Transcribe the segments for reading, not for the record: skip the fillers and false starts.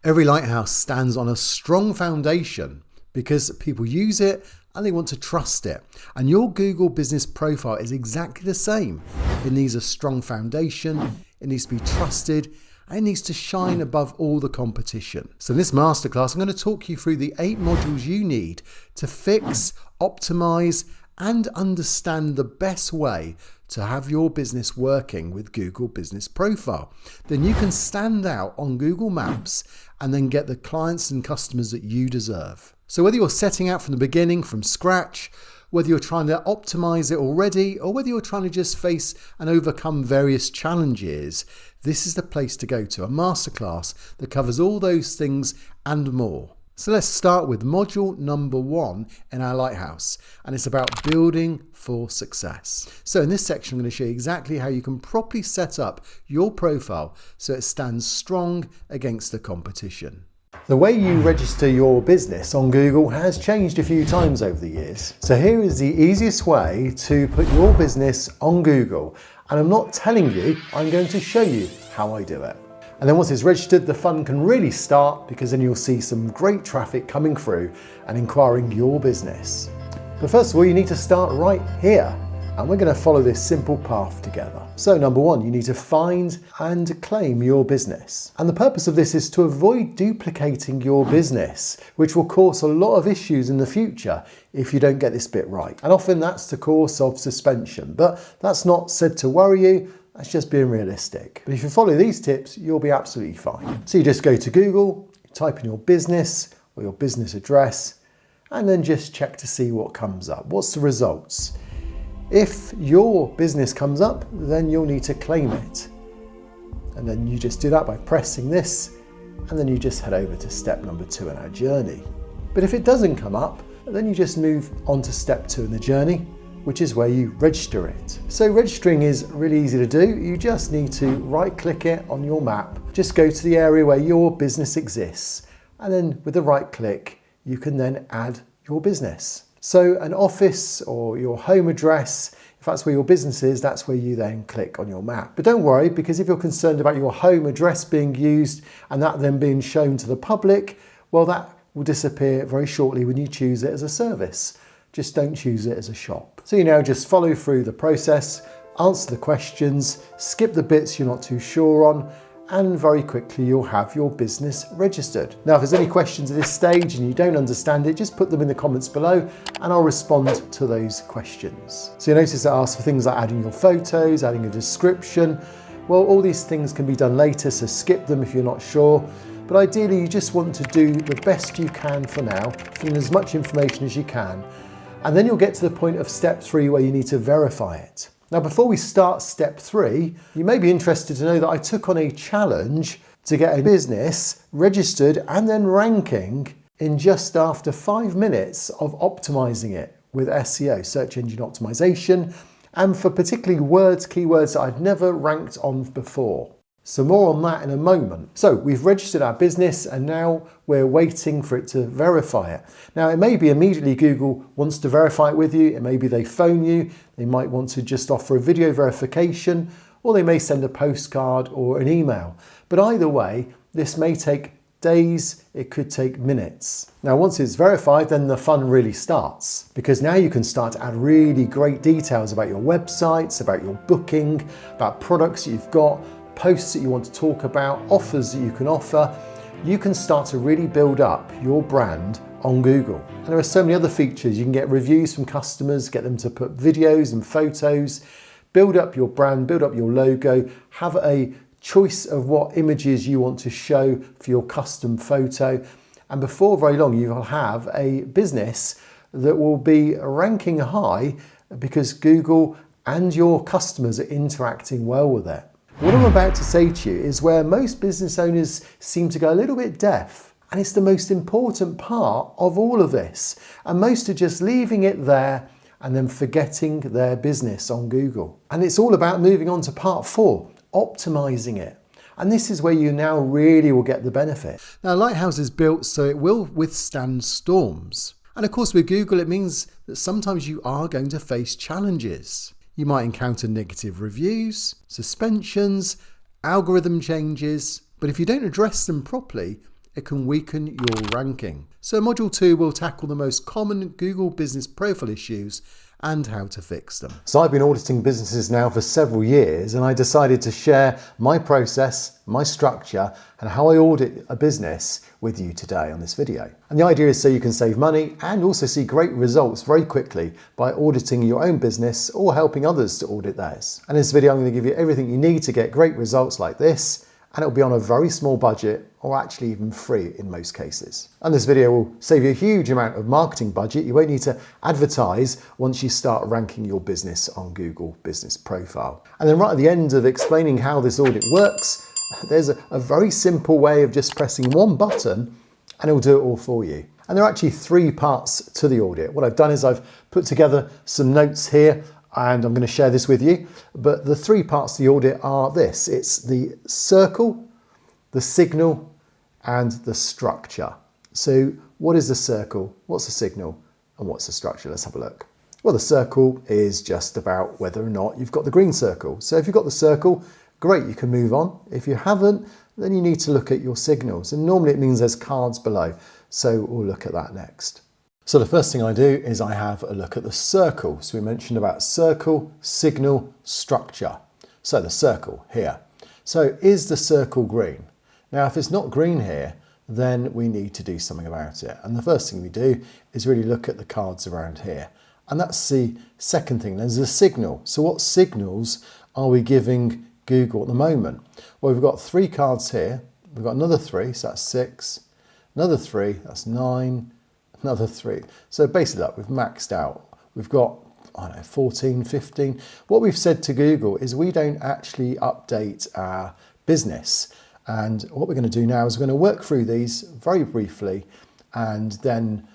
Every lighthouse stands on a strong foundation because people use it and they want to trust it. And your Google business profile is exactly the same. It needs a strong foundation, it needs to be trusted, and it needs to shine above all the competition. So in this masterclass, I'm going to talk you through the 8 modules you need to fix, optimize, and understand the best way to have your business working with Google Business Profile. Then you can stand out on Google Maps and then get the clients and customers that you deserve. So whether you're setting out from the beginning, from scratch, whether you're trying to optimize it already, or whether you're trying to just face and overcome various challenges, this is the place to go to, a masterclass that covers all those things and more. So let's start with module number 1 in our lighthouse, and it's about building for success. So in this section, I'm going to show you exactly how you can properly set up your profile so it stands strong against the competition. The way you register your business on Google has changed a few times over the years. So here is the easiest way to put your business on Google. And I'm not telling you, I'm going to show you how I do it. And then once it's registered, the fun can really start, because then you'll see some great traffic coming through and inquiring your business. But first of all, you need to start right here. And we're going to follow this simple path together. So number 1, you need to find and claim your business. And the purpose of this is to avoid duplicating your business, which will cause a lot of issues in the future if you don't get this bit right. And often that's the cause of suspension, but that's not said to worry you. That's just being realistic. But if you follow these tips, you'll be absolutely fine. So you just go to Google, type in your business or your business address, and then just check to see what comes up. What's the results? If your business comes up, then you'll need to claim it. And then you just do that by pressing this, and then you just head over to step number 2 in our journey. But if it doesn't come up, then you just move on to step 2 in the journey, which is where you register it. So registering is really easy to do. You just need to right-click it on your map. Just go to the area where your business exists, and then with the right click, you can then add your business. So an office or your home address, if that's where your business is, that's where you then click on your map. But don't worry, because if you're concerned about your home address being used and that then being shown to the public, well, that will disappear very shortly when you choose it as a service. Just don't choose it as a shop. So you now just follow through the process, answer the questions, skip the bits you're not too sure on, and very quickly you'll have your business registered. Now, if there's any questions at this stage and you don't understand it, just put them in the comments below and I'll respond to those questions. So you notice it asks for things like adding your photos, adding a description. Well, all these things can be done later, so skip them if you're not sure. But ideally, you just want to do the best you can for now, fill in as much information as you can. And then you'll get to the point of step 3 where you need to verify it. Now, before we start step 3, you may be interested to know that I took on a challenge to get a business registered and then ranking in just after 5 minutes of optimizing it with SEO, search engine optimization, and for particularly keywords that I'd never ranked on before. So more on that in a moment. So we've registered our business and now we're waiting for it to verify it. Now, it may be immediately Google wants to verify it with you. It may be they phone you. They might want to just offer a video verification, or they may send a postcard or an email. But either way, this may take days, it could take minutes. Now, once it's verified, then the fun really starts, because now you can start to add really great details about your websites, about your booking, about products that you've got, posts that you want to talk about, offers that you can offer. You can start to really build up your brand on Google. And there are so many other features. You can get reviews from customers, get them to put videos and photos, build up your brand, build up your logo, have a choice of what images you want to show for your custom photo. And before very long, you will have a business that will be ranking high because Google and your customers are interacting well with it. What I'm about to say to you is where most business owners seem to go a little bit deaf, and it's the most important part of all of this. And most are just leaving it there and then forgetting their business on Google. And it's all about moving on to part 4, optimizing it. And this is where you now really will get the benefit. Now, Lighthouse is built so it will withstand storms. And of course, with Google, it means that sometimes you are going to face challenges. You might encounter negative reviews, suspensions, algorithm changes, but if you don't address them properly, it can weaken your ranking. So Module 2 will tackle the most common Google Business Profile issues and how to fix them. So I've been auditing businesses now for several years, and I decided to share my process, my structure, and how I audit a business with you today on this video. And the idea is so you can save money and also see great results very quickly by auditing your own business or helping others to audit theirs. And in this video, I'm going to give you everything you need to get great results like this, and it'll be on a very small budget, or actually even free in most cases. And this video will save you a huge amount of marketing budget. You won't need to advertise once you start ranking your business on Google Business Profile. And then right at the end of explaining how this audit works, there's a very simple way of just pressing one button and it'll do it all for you. And there are actually 3 parts to the audit. What I've done is I've put together some notes here, and I'm going to share this with you. But the 3 parts of the audit are this. It's the circle, the signal, and the structure. So what is the circle? What's the signal? And what's the structure? Let's have a look. Well, the circle is just about whether or not you've got the green circle. So if you've got the circle, great, you can move on. If you haven't, then you need to look at your signals. And normally it means there's cards below. So we'll look at that next. So the first thing I do is I have a look at the circle. So we mentioned about circle, signal, structure. So the circle here. So is the circle green? Now, if it's not green here, then we need to do something about it. And the first thing we do is really look at the cards around here. And that's the second thing. There's a signal. So what signals are we giving Google at the moment? Well, we've got 3 cards here. We've got another 3, so that's 6. Another 3, that's 9. Another 3. So basically that we've maxed out. We've got, I don't know, 14, 15. What we've said to Google is we don't actually update our business. And what we're going to do now is we're going to work through these very briefly. And then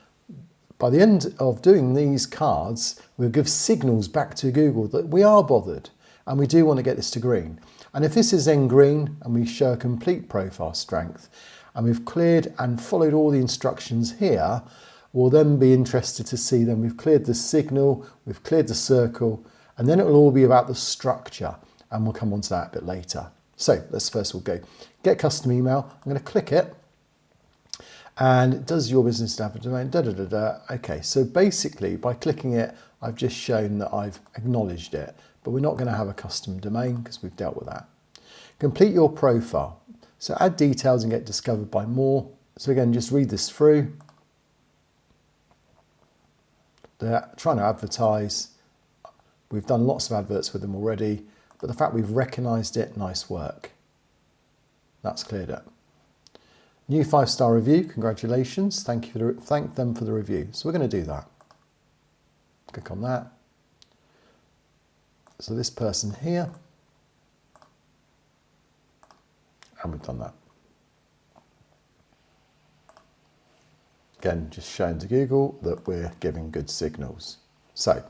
by the end of doing these cards, we'll give signals back to Google that we are bothered and we do want to get this to green. And if this is then green and we show a complete profile strength and we've cleared and followed all the instructions here, we'll then be interested to see then we've cleared the signal, we've cleared the circle, and then it will all be about the structure, and we'll come on to that a bit later. So let's first we'll go get custom email. I'm going to click it, and does your business have a domain? Okay, so basically by clicking it, I've just shown that I've acknowledged it, but we're not going to have a custom domain because we've dealt with that. Complete your profile. So add details and get discovered by more. So again, just read this through. They're trying to advertise. We've done lots of adverts with them already, but the fact we've recognised it, nice work. That's cleared it. New 5-star review, congratulations. Thank them for the review. So we're going to do that. Click on that. So this person here, and we've done that. Again, just showing to Google that we're giving good signals. So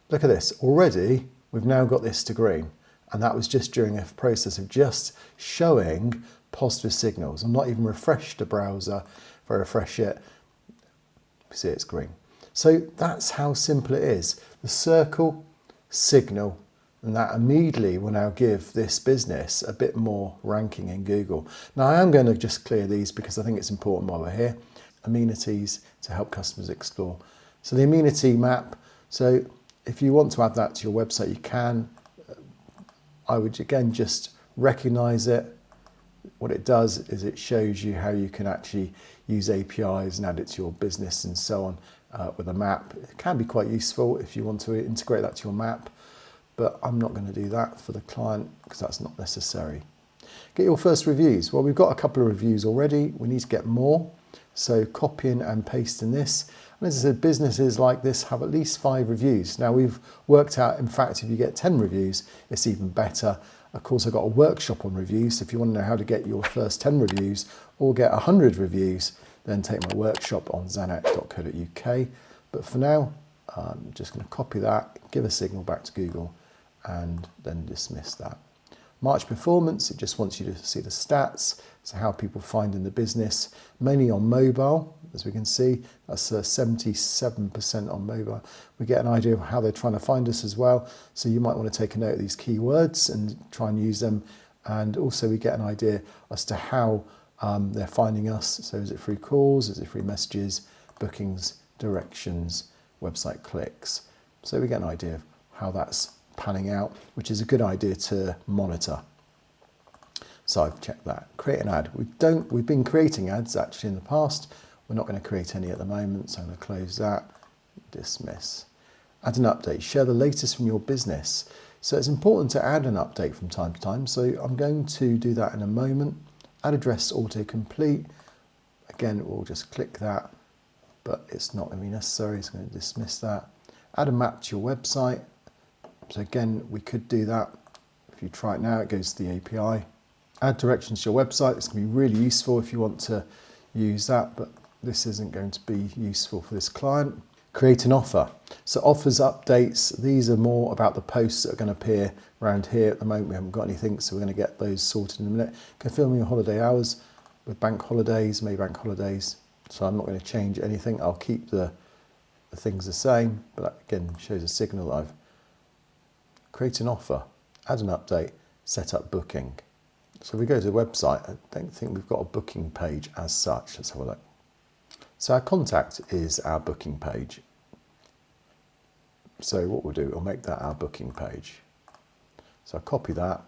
look at this. Already, we've now got this to green. And that was just during a process of just showing positive signals. I'm not even refreshed the browser. If I refresh it, you see it's green. So that's how simple it is. The circle, signal, and that immediately will now give this business a bit more ranking in Google. Now I am going to just clear these because I think it's important while we're here. Amenities to help customers explore. So the amenity map, so if you want to add that to your website, you can. I would again just recognize it. What it does is it shows you how you can actually use APIs and add it to your business and so on with a map. It can be quite useful if you want to integrate that to your map, but I'm not going to do that for the client because that's not necessary. Get your first reviews. Well, we've got a couple of reviews already. We need to get more. So copying and pasting this. And as I said, businesses like this have at least 5 reviews. Now we've worked out, in fact, if you get 10 reviews, it's even better. Of course, I've got a workshop on reviews. So if you want to know how to get your first 10 reviews or get 100 reviews, then take my workshop on zanet.co.uk. But for now, I'm just going to copy that, give a signal back to Google, and then dismiss that. March performance, it just wants you to see the stats, so how people find in the business, mainly on mobile, as we can see, that's 77% on mobile. We get an idea of how they're trying to find us as well, so you might want to take a note of these keywords and try and use them, and also we get an idea as to how they're finding us. So is it through calls? Is it through messages, bookings, directions, website clicks? So we get an idea of how that's panning out, which is a good idea to monitor. So I've checked that. Create an ad. We've been creating ads actually in the past. We're not going to create any at the moment, so I'm going to close that. Dismiss. Add an update. Share the latest from your business. So it's important to add an update from time to time. So I'm going to do that in a moment. Add address autocomplete. Again, we'll just click that, but it's not going to be necessary. It's going to dismiss that. Add a map to your website. So again, we could do that. If you try it now, it goes to the API. Add directions to your website. It's going to be really useful if you want to use that, but this isn't going to be useful for this client. Create an offer. So offers, updates, these are more about the posts that are going to appear around here. At the moment, we haven't got anything, so we're going to get those sorted in a minute. Confirm your holiday hours with bank holidays, May bank holidays. So I'm not going to change anything. I'll keep the things the same, but that again shows a signal that I've created an offer, add an update, set up booking. So we go to the website. I don't think we've got a booking page as such. Let's have a look. So our contact is our booking page. So what we'll do, we'll make that our booking page. So I'll copy that,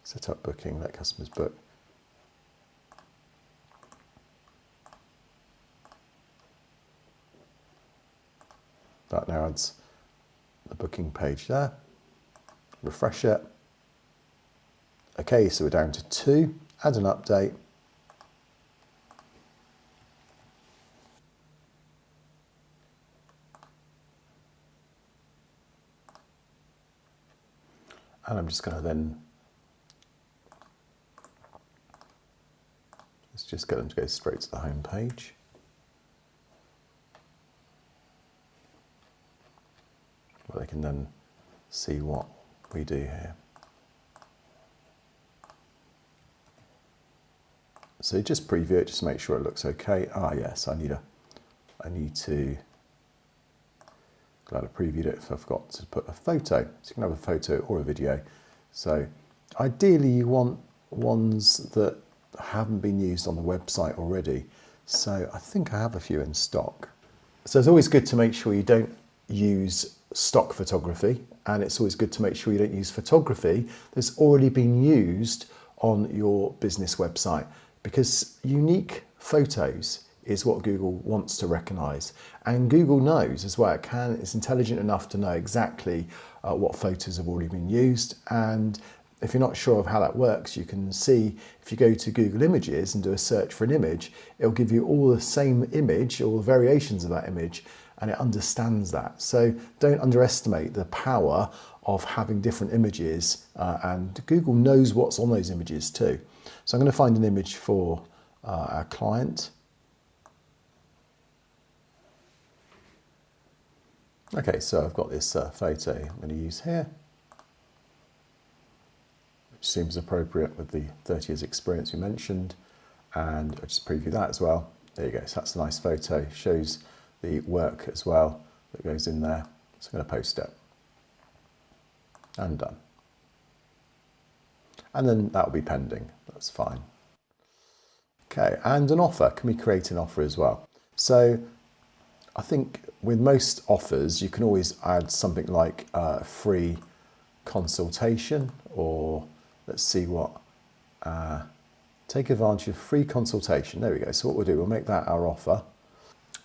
set up booking, let customers book. That now adds the booking page there. Refresh it. Okay, so we're down to 2. Add an update. And I'm just going to then, let's just get them to go straight to the home page. Where they can then see what we do here. So just preview it, just make sure it looks okay. Ah, yes, I need to, glad I previewed it if I forgot to put a photo. So you can have a photo or a video. So ideally you want ones that haven't been used on the website already. So I think I have a few in stock. So it's always good to make sure you don't use stock photography, and it's always good to make sure you don't use photography that's already been used on your business website, because unique photos is what Google wants to recognize. And Google knows as well, it's intelligent enough to know exactly what photos have already been used. And if you're not sure of how that works, you can see if you go to Google Images and do a search for an image, it'll give you all the same image, all the variations of that image, and it understands that. So don't underestimate the power of having different images, and Google knows what's on those images too. So I'm going to find an image for our client. Okay, so I've got this photo I'm going to use here, which seems appropriate with the 30 years experience we mentioned, and I'll just preview that as well. There you go, so that's a nice photo, shows the work as well that goes in there. So I'm going to post it, and done. And then that'll be pending, that's fine. Okay, and an offer, can we create an offer as well? So I think with most offers, you can always add something like a free consultation, or let's see what, take advantage of free consultation. There we go. So what we'll do, we'll make that our offer.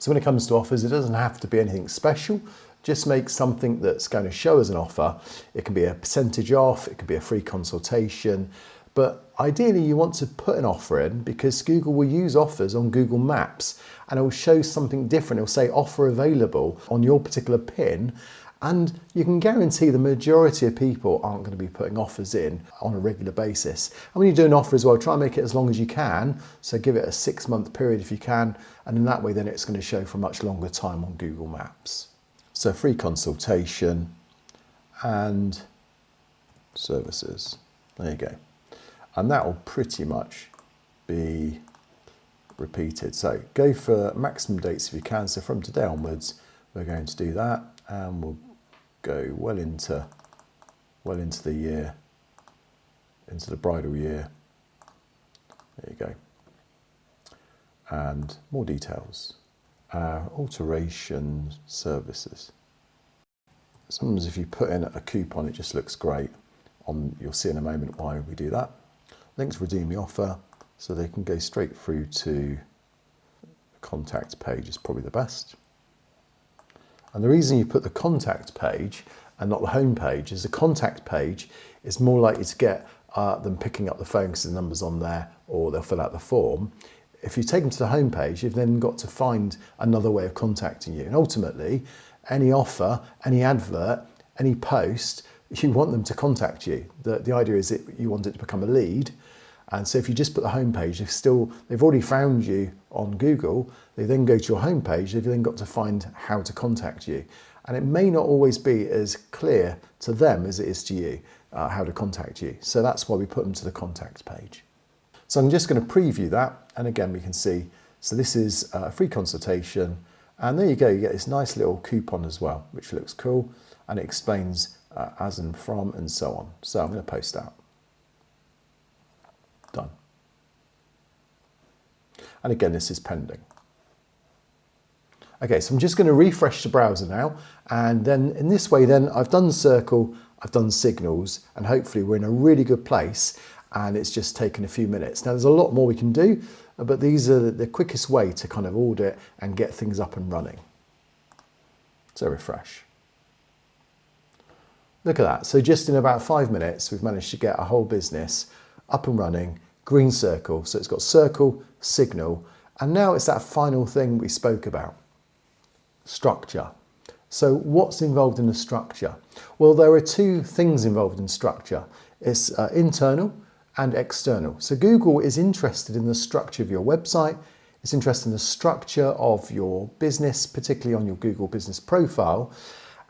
So when it comes to offers, it doesn't have to be anything special. Just make something that's going to show as an offer. It can be a percentage off, it could be a free consultation, but ideally you want to put an offer in, because Google will use offers on Google Maps and it will show something different. It will say offer available on your particular pin, and you can guarantee the majority of people aren't going to be putting offers in on a regular basis. And when you do an offer as well, try and make it as long as you can. So give it a 6-month period if you can, and in that way then it's going to show for a much longer time on Google Maps. So free consultation and services. There you go. And that will pretty much be repeated. So go for maximum dates if you can. So from today onwards, we're going to do that, and we'll go well into the year, into the bridal year There you go. And more details. Alteration services. Sometimes if you put in a coupon, it just looks great. You'll see in a moment why we do that. Links redeem the offer, so they can go straight through to the contact page is probably the best. And the reason you put the contact page and not the home page is the contact page is more likely to get them picking up the phone because the number's on there, or they'll fill out the form. If you take them to the home page, you've then got to find another way of contacting you. And ultimately, any offer, any advert, any post, you want them to contact you. The idea is that you want it to become a lead. And so if you just put the home page, they've already found you on Google. They then go to your home page. They've then got to find how to contact you. And it may not always be as clear to them as it is to you how to contact you. So that's why we put them to the contact page. So I'm just going to preview that. And again, we can see, so this is a free consultation. And there you go, you get this nice little coupon as well, which looks cool. And it explains as and from and so on. So I'm going to post that. Done. And again, this is pending. Okay, so I'm just going to refresh the browser now. And then in this way, then I've done Circle, I've done Signals, and hopefully we're in a really good place. And it's just taken a few minutes. Now there's a lot more we can do, but these are the quickest way to kind of audit and get things up and running. So refresh. Look at that. So just in about 5 minutes, we've managed to get a whole business up and running, green circle. So it's got Circle, Signal, and now it's that final thing we spoke about, structure. So what's involved in the structure? Well, there are two things involved in structure. It's internal and external. So Google is interested in the structure of your website. It's interested in the structure of your business, particularly on your Google business profile.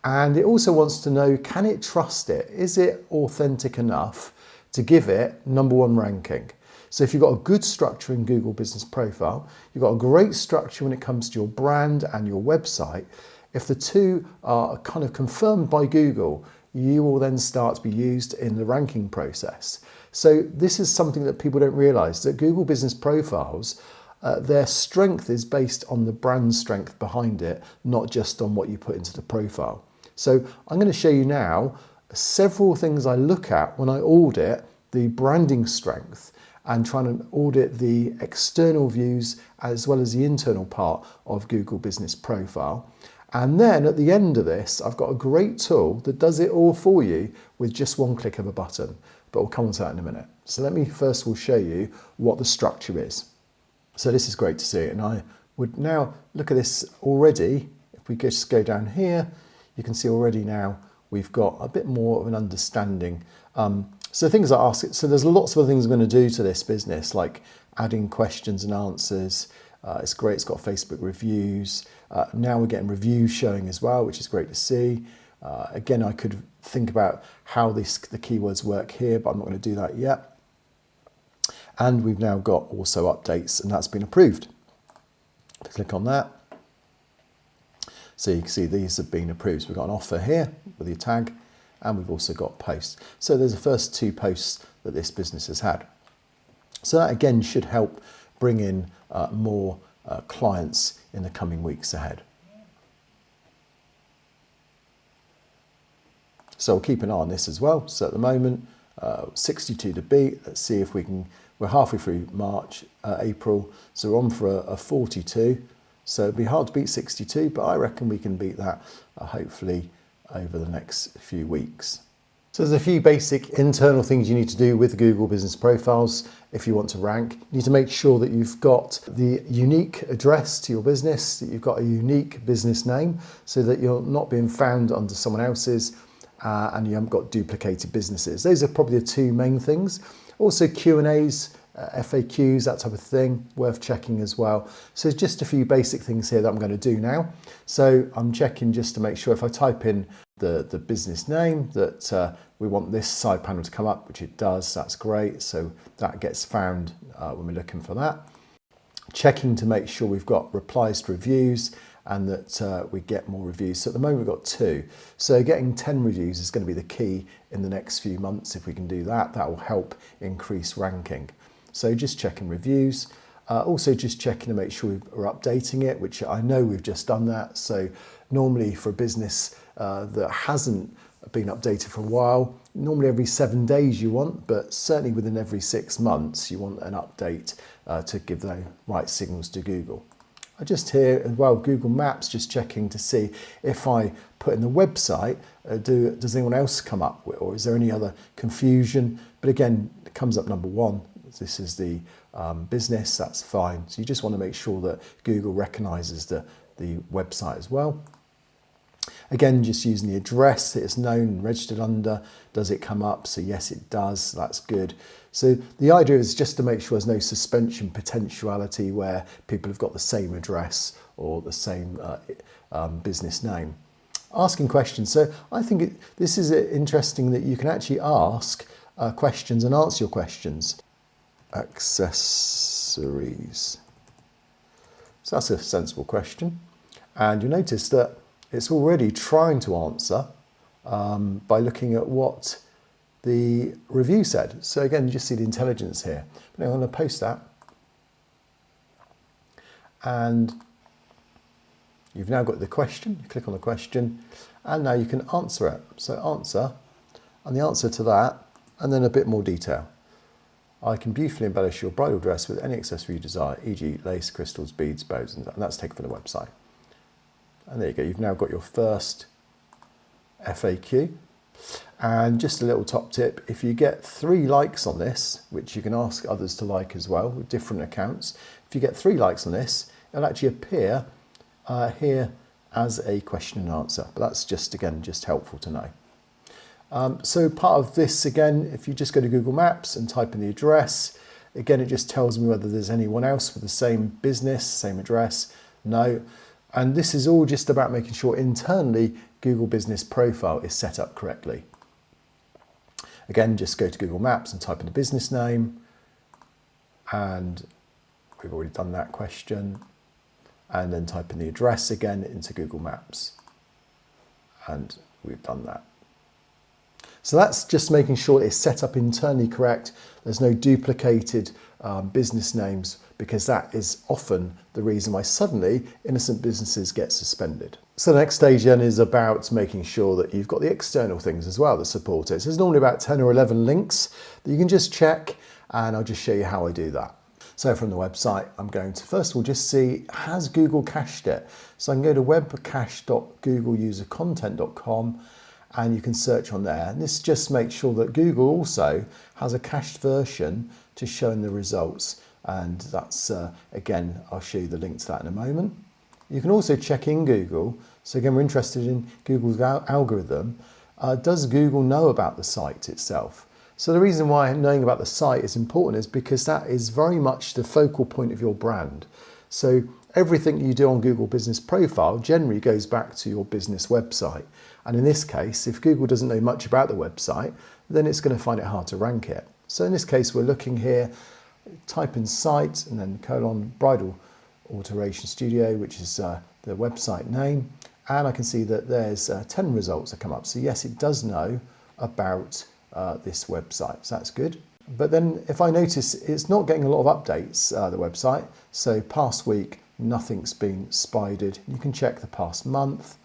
And it also wants to know, can it trust it? Is it authentic enough to give it #1 ranking? So if you've got a good structure in Google business profile, you've got a great structure when it comes to your brand and your website, if the two are kind of confirmed by Google, you will then start to be used in the ranking process. So this is something that people don't realize, that Google business profiles, their strength is based on the brand strength behind it, not just on what you put into the profile. So I'm going to show you now several things I look at when I audit the branding strength and trying to audit the external views as well as the internal part of Google business profile. And then at the end of this, I've got a great tool that does it all for you with just one click of a button. But we'll come on to that in a minute. So let me first of all show you what the structure is. So this is great to see. And I would now look at this already. If we just go down here, you can see already now we've got a bit more of an understanding. So things I ask, so there's lots of other things I'm going to do to this business, like adding questions and answers. It's great, it's got Facebook reviews. Now we're getting reviews showing as well, which is great to see. Again, I could think about how the keywords work here, but I'm not going to do that yet. And we've now got also updates, and that's been approved. Click on that. So you can see these have been approved. So we've got an offer here with your tag, and we've also got posts. So there's the first 2 posts that this business has had. So that again should help bring in more clients in the coming weeks ahead. So we'll keep an eye on this as well. So at the moment, 62 to beat. Let's see if we can, we're halfway through March, April. So we're on for a 42. So it'd be hard to beat 62, but I reckon we can beat that hopefully over the next few weeks. So there's a few basic internal things you need to do with Google business profiles if you want to rank. You need to make sure that you've got the unique address to your business, that you've got a unique business name so that you're not being found under someone else's and you haven't got duplicated businesses. Those are probably the 2 main things. Also Q&As, FAQs, that type of thing, worth checking as well. So just a few basic things here that I'm going to do now. So I'm checking just to make sure if I type in the business name that we want this side panel to come up, which it does, that's great. So that gets found when we're looking for that. Checking to make sure we've got replies to reviews and that we get more reviews. So at the moment we've got 2. So getting 10 reviews is going to be the key in the next few months. If we can do that, that will help increase ranking. So just checking reviews. Also just checking to make sure we're updating it, which I know we've just done that. So normally for a business that hasn't been updated for a while, normally every 7 days you want, but certainly within every 6 months you want an update to give the right signals to Google. I just here as well, Google Maps, just checking to see if I put in the website, does anyone else come up with, or is there any other confusion? But again, it comes up number 1. This is the business, that's fine. So you just want to make sure that Google recognizes the website as well. Again, just using the address that it's known and registered under, does it come up? So yes, it does, that's good. So the idea is just to make sure there's no suspension potentiality where people have got the same address or the same business name. Asking questions. So I think this is interesting that you can actually ask questions and answer your questions. Accessories. So that's a sensible question. And you notice that it's already trying to answer by looking at what the review said. So again, you just see the intelligence here. But I'm going to post that. And you've now got the question. You click on the question and now you can answer it. So answer and the answer to that and then a bit more detail. I can beautifully embellish your bridal dress with any accessory you desire, e.g. lace, crystals, beads, bows, and that's taken from the website. And there you go, you've now got your first FAQ. And just a little top tip, if you get 3 likes on this, which you can ask others to like as well with different accounts, if you get 3 likes on this, it'll actually appear here as a question and answer. But that's just, again, just helpful to know. So part of this, again, if you just go to Google Maps and type in the address, again, it just tells me whether there's anyone else with the same business, same address. No. And this is all just about making sure internally Google Business Profile is set up correctly. Again, just go to Google Maps and type in the business name. And we've already done that question. And then type in the address again into Google Maps. And we've done that. So that's just making sure it's set up internally correct. There's no duplicated business names, because that is often the reason why suddenly innocent businesses get suspended. So the next stage then is about making sure that you've got the external things as well that support it. So there's normally about 10 or 11 links that you can just check, and I'll just show you how I do that. So from the website, I'm going to first of all just see, has Google cached it? So I can go to webcache.googleusercontent.com and you can search on there. And this just makes sure that Google also has a cached version to show in the results. And that's, again, I'll show you the link to that in a moment. You can also check in Google. So again, we're interested in Google's algorithm. Does Google know about the site itself? So the reason why knowing about the site is important is because that is very much the focal point of your brand. So everything you do on Google Business Profile generally goes back to your business website. And in this case, if Google doesn't know much about the website, then it's going to find it hard to rank it. So in this case, we're looking here, type in site and then colon bridal alteration studio, which is the website name. And I can see that there's 10 results that come up. So yes, it does know about this website. So that's good. But then if I notice it's not getting a lot of updates, the website. So past week, nothing's been spidered. You can check the past month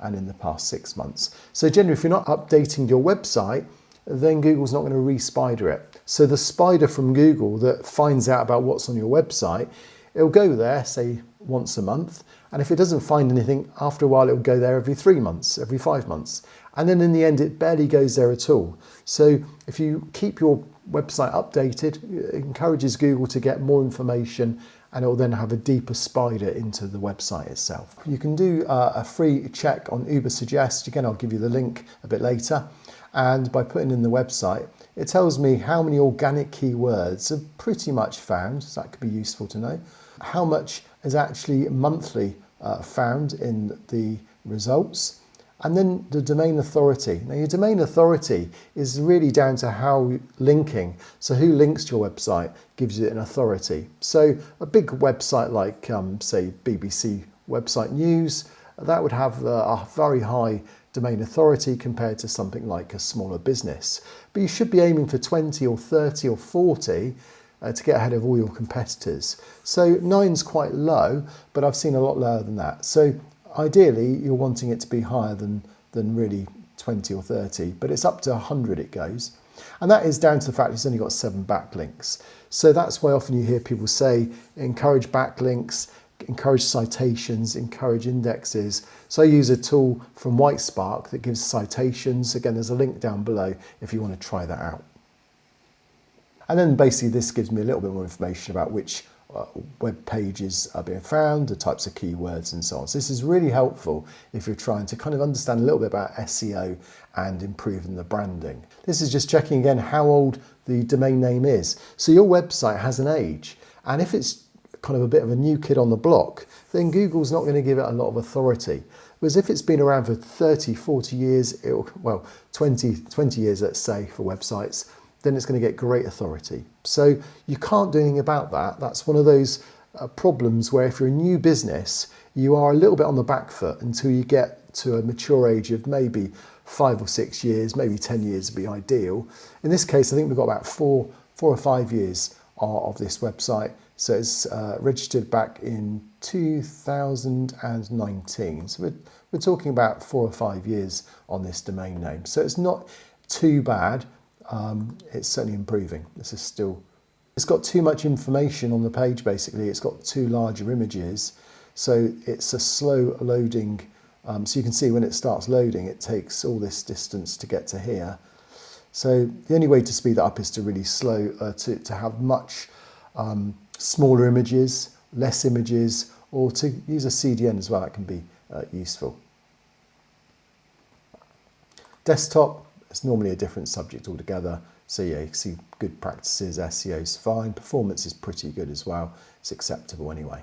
and in the past 6 months. So generally, if you're not updating your website, then Google's not going to re-spider it. So the spider from Google that finds out about what's on your website, it'll go there, say once a month. And if it doesn't find anything, after a while, it'll go there every 3 months, every 5 months. And then in the end, it barely goes there at all. So if you keep your website updated, it encourages Google to get more information, and it will then have a deeper spider into the website itself. You can do a free check on Ubersuggest. Again, I'll give you the link a bit later. And by putting in the website, it tells me how many organic keywords are pretty much found. So that could be useful to know. How much is actually monthly found in the results. And then the domain authority. Now, your domain authority is really down to how linking. So who links to your website gives you an authority. So a big website like, say, BBC Website News, that would have a very high domain authority compared to something like a smaller business. But you should be aiming for 20 or 30 or 40 to get ahead of all your competitors. So 9's quite low, but I've seen a lot lower than that. So ideally, you're wanting it to be higher than really 20 or 30, but it's up to 100 it goes. And that is down to the fact it's only got 7 backlinks. So that's why often you hear people say, encourage backlinks, encourage citations, encourage indexes. So I use a tool from Whitespark that gives citations. Again, there's a link down below if you want to try that out. And then basically this gives me a little bit more information about which web pages are being found, the types of keywords and so on. So this is really helpful if you're trying to kind of understand a little bit about SEO and improving the branding. This is just checking again how old the domain name is. So your website has an age, and if it's kind of a bit of a new kid on the block, then Google's not going to give it a lot of authority. Whereas if it's been around for 30, 40 years, 20 years, let's say, for websites, then it's going to get great authority. So you can't do anything about that. That's one of those problems where if you're a new business, you are a little bit on the back foot until you get to a mature age of maybe 5 or 6 years, maybe 10 years would be ideal. In this case, I think we've got about 4 or 5 years of this website. So it's registered back in 2019. So we're talking about 4 or 5 years on this domain name. So it's not too bad. It's certainly improving. It's got too much information on the page basically. It's got too larger images. So it's a slow loading. So you can see when it starts loading, it takes all this distance to get to here. So the only way to speed that up is to really slow, to have much smaller images, less images, or to use a CDN as well. That can be useful. Desktop, it's normally a different subject altogether. So yeah, you can see good practices, SEO is fine, performance is pretty good as well. It's acceptable anyway.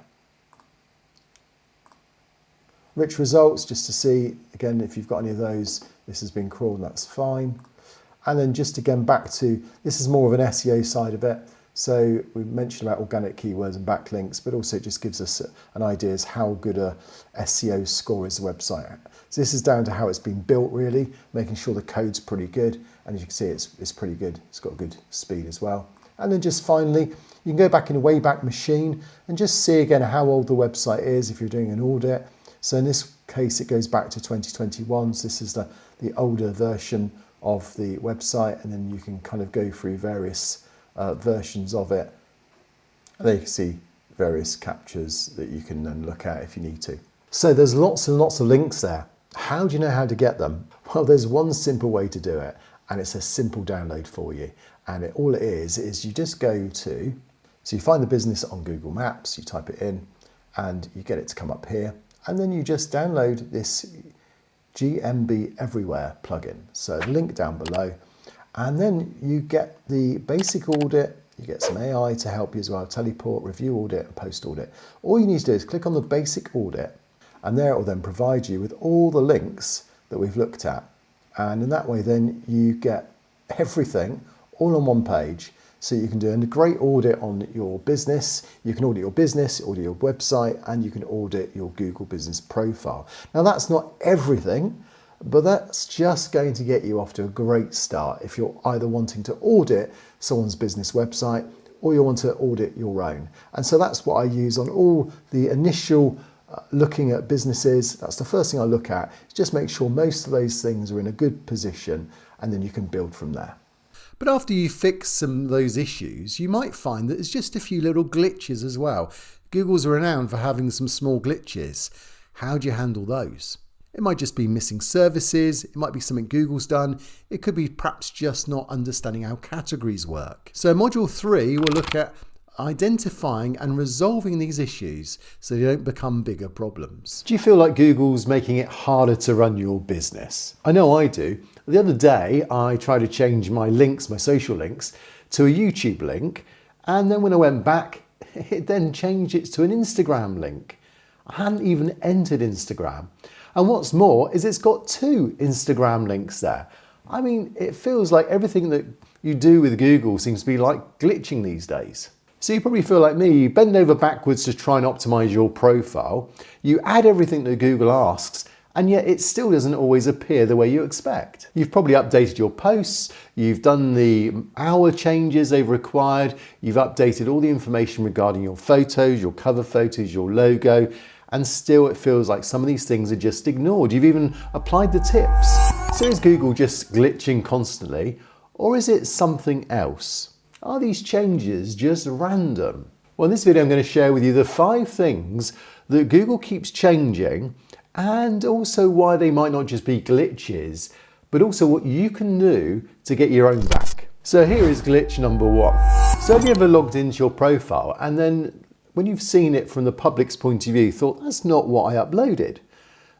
Rich results, just to see, again, if you've got any of those, this has been crawled, that's fine. And then just again back to, this is more of an SEO side of it. So we mentioned about organic keywords and backlinks, but also it just gives us an idea as how good a SEO score is the website. So this is down to how it's been built really, making sure the code's pretty good. And as you can see, it's pretty good. It's got good speed as well. And then just finally, you can go back in the Wayback Machine and just see again how old the website is if you're doing an audit. So in this case, it goes back to 2021. So this is the older version of the website. And then you can kind of go through various versions of it. And there you can see various captures that you can then look at if you need to. So there's lots and lots of links there. How do you know how to get them? Well, there's one simple way to do it, and it's a simple download for you. And all it is you just go to, so you find the business on Google Maps, you type it in, and you get it to come up here. And then you just download this GMB Everywhere plugin. So the link down below. And then you get the basic audit, you get some AI to help you as well, teleport, review audit, and post audit. All you need to do is click on the basic audit, and there it will then provide you with all the links that we've looked at. And in that way, then you get everything all on one page. So you can do a great audit on your business. You can audit your business, audit your website, and you can audit your Google business profile. Now that's not everything, but that's just going to get you off to a great start if you're either wanting to audit someone's business website or you want to audit your own. And so that's what I use on all the initial looking at businesses. That's the first thing I look at, is just make sure most of those things are in a good position, and then you can build from there. But after you fix some of those issues, you might find that there's just a few little glitches as well. Google's renowned for having some small glitches. How do you handle those? It might just be missing services, it might be something Google's done, it could be perhaps just not understanding how categories work. So Module 3 will look at identifying and resolving these issues so they don't become bigger problems. Do you feel like Google's making it harder to run your business? I know I do. The other day I tried to change my links, my social links, to a YouTube link, and then when I went back, it then changed it to an Instagram link. I hadn't even entered Instagram. And what's more is it's got 2 Instagram links there. I mean, it feels like everything that you do with Google seems to be like glitching these days. So you probably feel like me, you bend over backwards to try and optimize your profile. You add everything that Google asks, and yet it still doesn't always appear the way you expect. You've probably updated your posts, you've done the hour changes they've required, you've updated all the information regarding your photos, your cover photos, your logo, and still it feels like some of these things are just ignored. You've even applied the tips. So is Google just glitching constantly, or is it something else? Are these changes just random? Well, in this video I'm going to share with you the 5 things that Google keeps changing, and also why they might not just be glitches, but also what you can do to get your own back. So here is glitch number 1. So have you ever logged into your profile and then when you've seen it from the public's point of view, thought, that's not what I uploaded?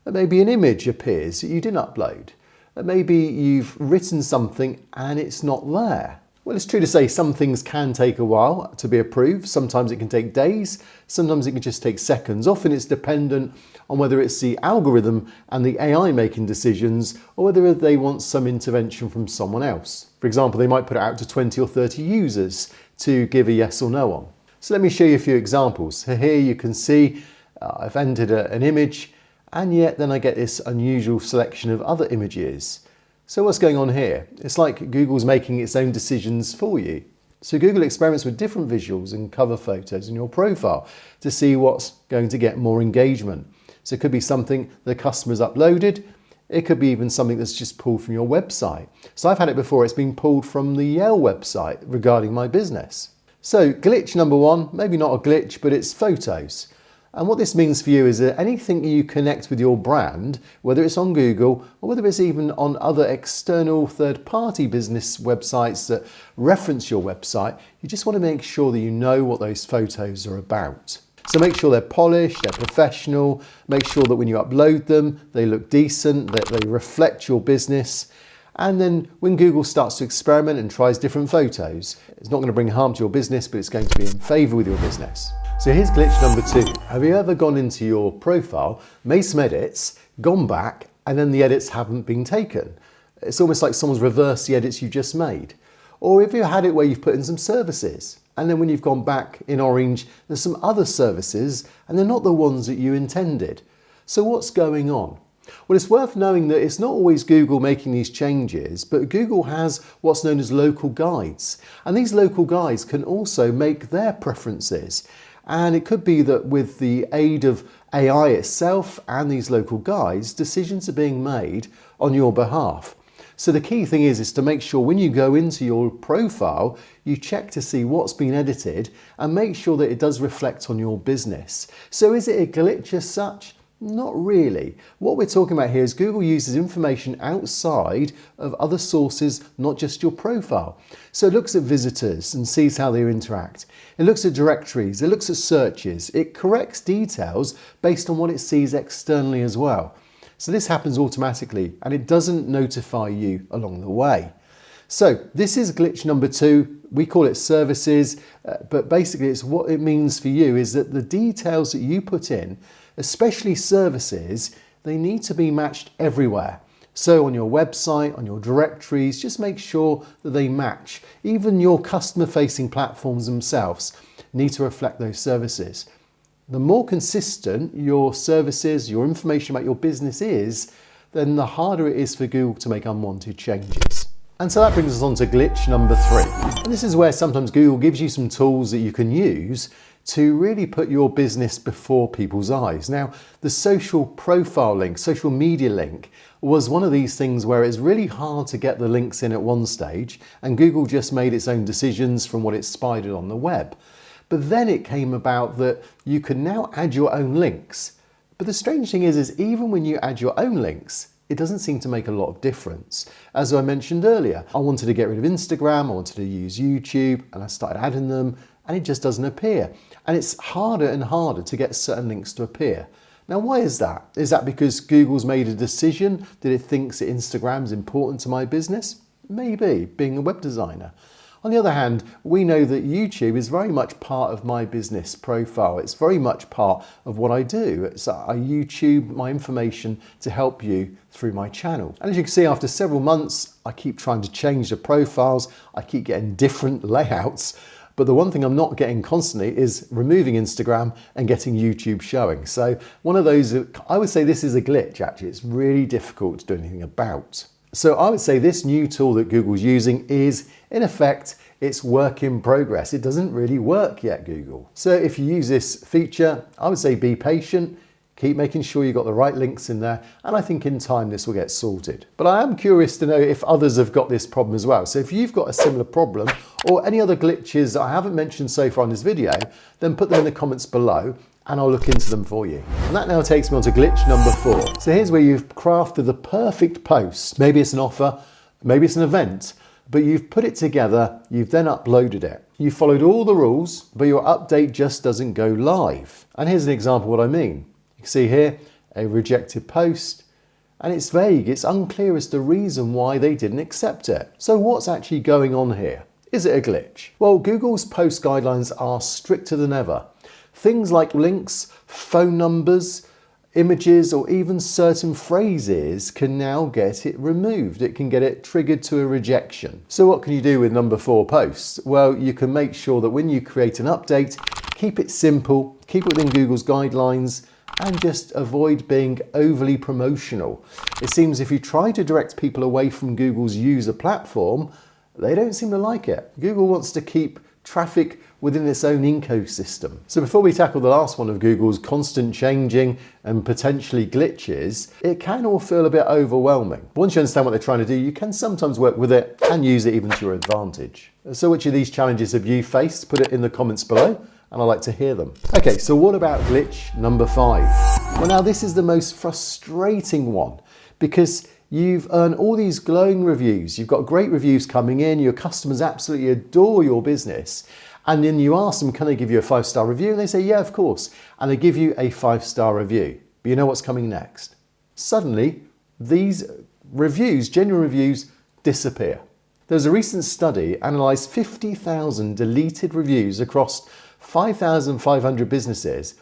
Maybe an image appears that you didn't upload. Maybe you've written something and it's not there. Well, it's true to say some things can take a while to be approved. Sometimes it can take days, sometimes it can just take seconds. Often it's dependent on whether it's the algorithm and the AI making decisions or whether they want some intervention from someone else. For example, they might put it out to 20 or 30 users to give a yes or no on. So let me show you a few examples. So here you can see I've entered an image, and yet then I get this unusual selection of other images. So what's going on here? It's like Google's making its own decisions for you. So Google experiments with different visuals and cover photos in your profile to see what's going to get more engagement. So it could be something the customer's uploaded. It could be even something that's just pulled from your website. So I've had it before, it's been pulled from the Yale website regarding my business. So glitch number 1, maybe not a glitch, but it's photos. And what this means for you is that anything you connect with your brand, whether it's on Google or whether it's even on other external third-party business websites that reference your website, you just want to make sure that you know what those photos are about. So make sure they're polished, they're professional, make sure that when you upload them, they look decent, that they reflect your business. And then when Google starts to experiment and tries different photos, it's not going to bring harm to your business, but it's going to be in favor with your business. So here's glitch number 2. Have you ever gone into your profile, made some edits, gone back, and then the edits haven't been taken? It's almost like someone's reversed the edits you just made. Or have you had it where you've put in some services, and then when you've gone back in orange, there's some other services, and they're not the ones that you intended. So what's going on? Well, it's worth knowing that it's not always Google making these changes, but Google has what's known as local guides. And these local guides can also make their preferences. And it could be that with the aid of AI itself and these local guides, decisions are being made on your behalf. So the key thing is to make sure when you go into your profile, you check to see what's been edited and make sure that it does reflect on your business. So is it a glitch as such? Not really. What we're talking about here is Google uses information outside of other sources, not just your profile. So it looks at visitors and sees how they interact. It looks at directories, it looks at searches. It corrects details based on what it sees externally as well. So this happens automatically and it doesn't notify you along the way. So this is glitch number 2. We call it services, but basically it's what it means for you is that the details that you put in, especially services, they need to be matched everywhere. So on your website, on your directories, just make sure that they match. Even your customer-facing platforms themselves need to reflect those services. The more consistent your services, your information about your business is, then the harder it is for Google to make unwanted changes. And so that brings us on to glitch number 3. And this is where sometimes Google gives you some tools that you can use to really put your business before people's eyes. Now, the social profile link, social media link, was one of these things where it's really hard to get the links in at one stage, and Google just made its own decisions from what it spied on the web. But then it came about that you can now add your own links. But the strange thing is even when you add your own links, it doesn't seem to make a lot of difference. As I mentioned earlier, I wanted to get rid of Instagram, I wanted to use YouTube, and I started adding them, and it just doesn't appear. And it's harder and harder to get certain links to appear. Now, why is that? Is that because Google's made a decision that it thinks that Instagram's important to my business? Maybe, being a web designer. On the other hand, we know that YouTube is very much part of my business profile. It's very much part of what I do. I YouTube my information to help you through my channel. And as you can see, after several months, I keep trying to change the profiles. I keep getting different layouts. But the one thing I'm not getting constantly is removing Instagram and getting YouTube showing. So one of those, I would say this is a glitch actually. It's really difficult to do anything about. So I would say this new tool that Google's using is, in effect, it's work in progress. It doesn't really work yet, Google. So if you use this feature, I would say be patient, keep making sure you've got the right links in there, and I think in time this will get sorted. But I am curious to know if others have got this problem as well. So if you've got a similar problem or any other glitches that I haven't mentioned so far in this video, then put them in the comments below and I'll look into them for you. And that now takes me on to glitch number 4. So here's where you've crafted the perfect post. Maybe it's an offer, maybe it's an event, but you've put it together, you've then uploaded it. You followed all the rules, but your update just doesn't go live. And here's an example of what I mean. You can see here, a rejected post, and it's vague, it's unclear as to the reason why they didn't accept it. So what's actually going on here? Is it a glitch? Well, Google's post guidelines are stricter than ever. Things like links, phone numbers, images, or even certain phrases can now get it removed. It can get it triggered to a rejection. So what can you do with number 4 posts? Well, you can make sure that when you create an update, keep it simple, keep it within Google's guidelines, and just avoid being overly promotional. It seems if you try to direct people away from Google's user platform, they don't seem to like it. Google wants to keep traffic within its own ecosystem. So before we tackle the last one of Google's constant changing and potentially glitches, it can all feel a bit overwhelming. Once you understand what they're trying to do, you can sometimes work with it and use it even to your advantage. So which of these challenges have you faced? Put it in the comments below and I'd like to hear them. Okay, so what about glitch number 5? Well, now this is the most frustrating one because you've earned all these glowing reviews. You've got great reviews coming in. Your customers absolutely adore your business. And then you ask them, can they give you a 5-star review? And they say, yeah, of course. And they give you a 5-star review. But you know what's coming next? Suddenly, these reviews, genuine reviews, disappear. There's a recent study analysed 50,000 deleted reviews across 5,500 businesses.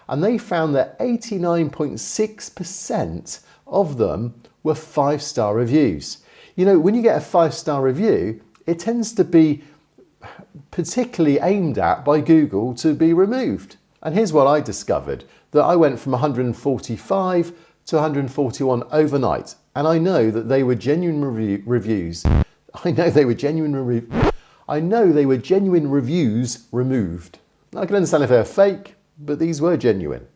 And they found that 89.6% of them were 5-star reviews. You know, when you get a 5-star review, it tends to be particularly aimed at by Google to be removed. And here's what I discovered, that I went from 145 to 141 overnight. And I know that they were genuine reviews. I know they were genuine reviews removed. I can understand if they're fake, but these were genuine.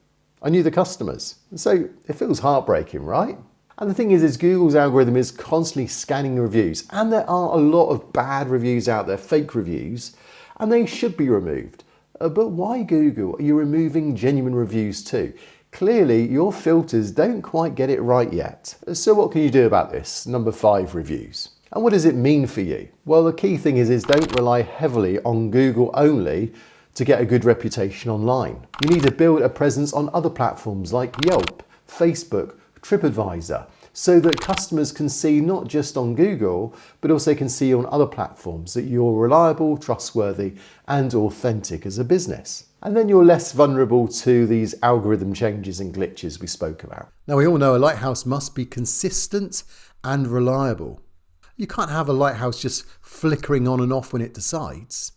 I knew the customers. So it feels heartbreaking, right? And the thing is Google's algorithm is constantly scanning reviews, and there are a lot of bad reviews out there, fake reviews, and they should be removed. But why, Google, are you removing genuine reviews too? Clearly, your filters don't quite get it right yet. So what can you do about this? Number 5, reviews. And what does it mean for you? Well, the key thing is don't rely heavily on Google only to get a good reputation online. You need to build a presence on other platforms like Yelp, Facebook, TripAdvisor, so that customers can see not just on Google, but also can see on other platforms that you're reliable, trustworthy, and authentic as a business. And then you're less vulnerable to these algorithm changes and glitches we spoke about. Now, we all know a lighthouse must be consistent and reliable. You can't have a lighthouse just flickering on and off when it decides.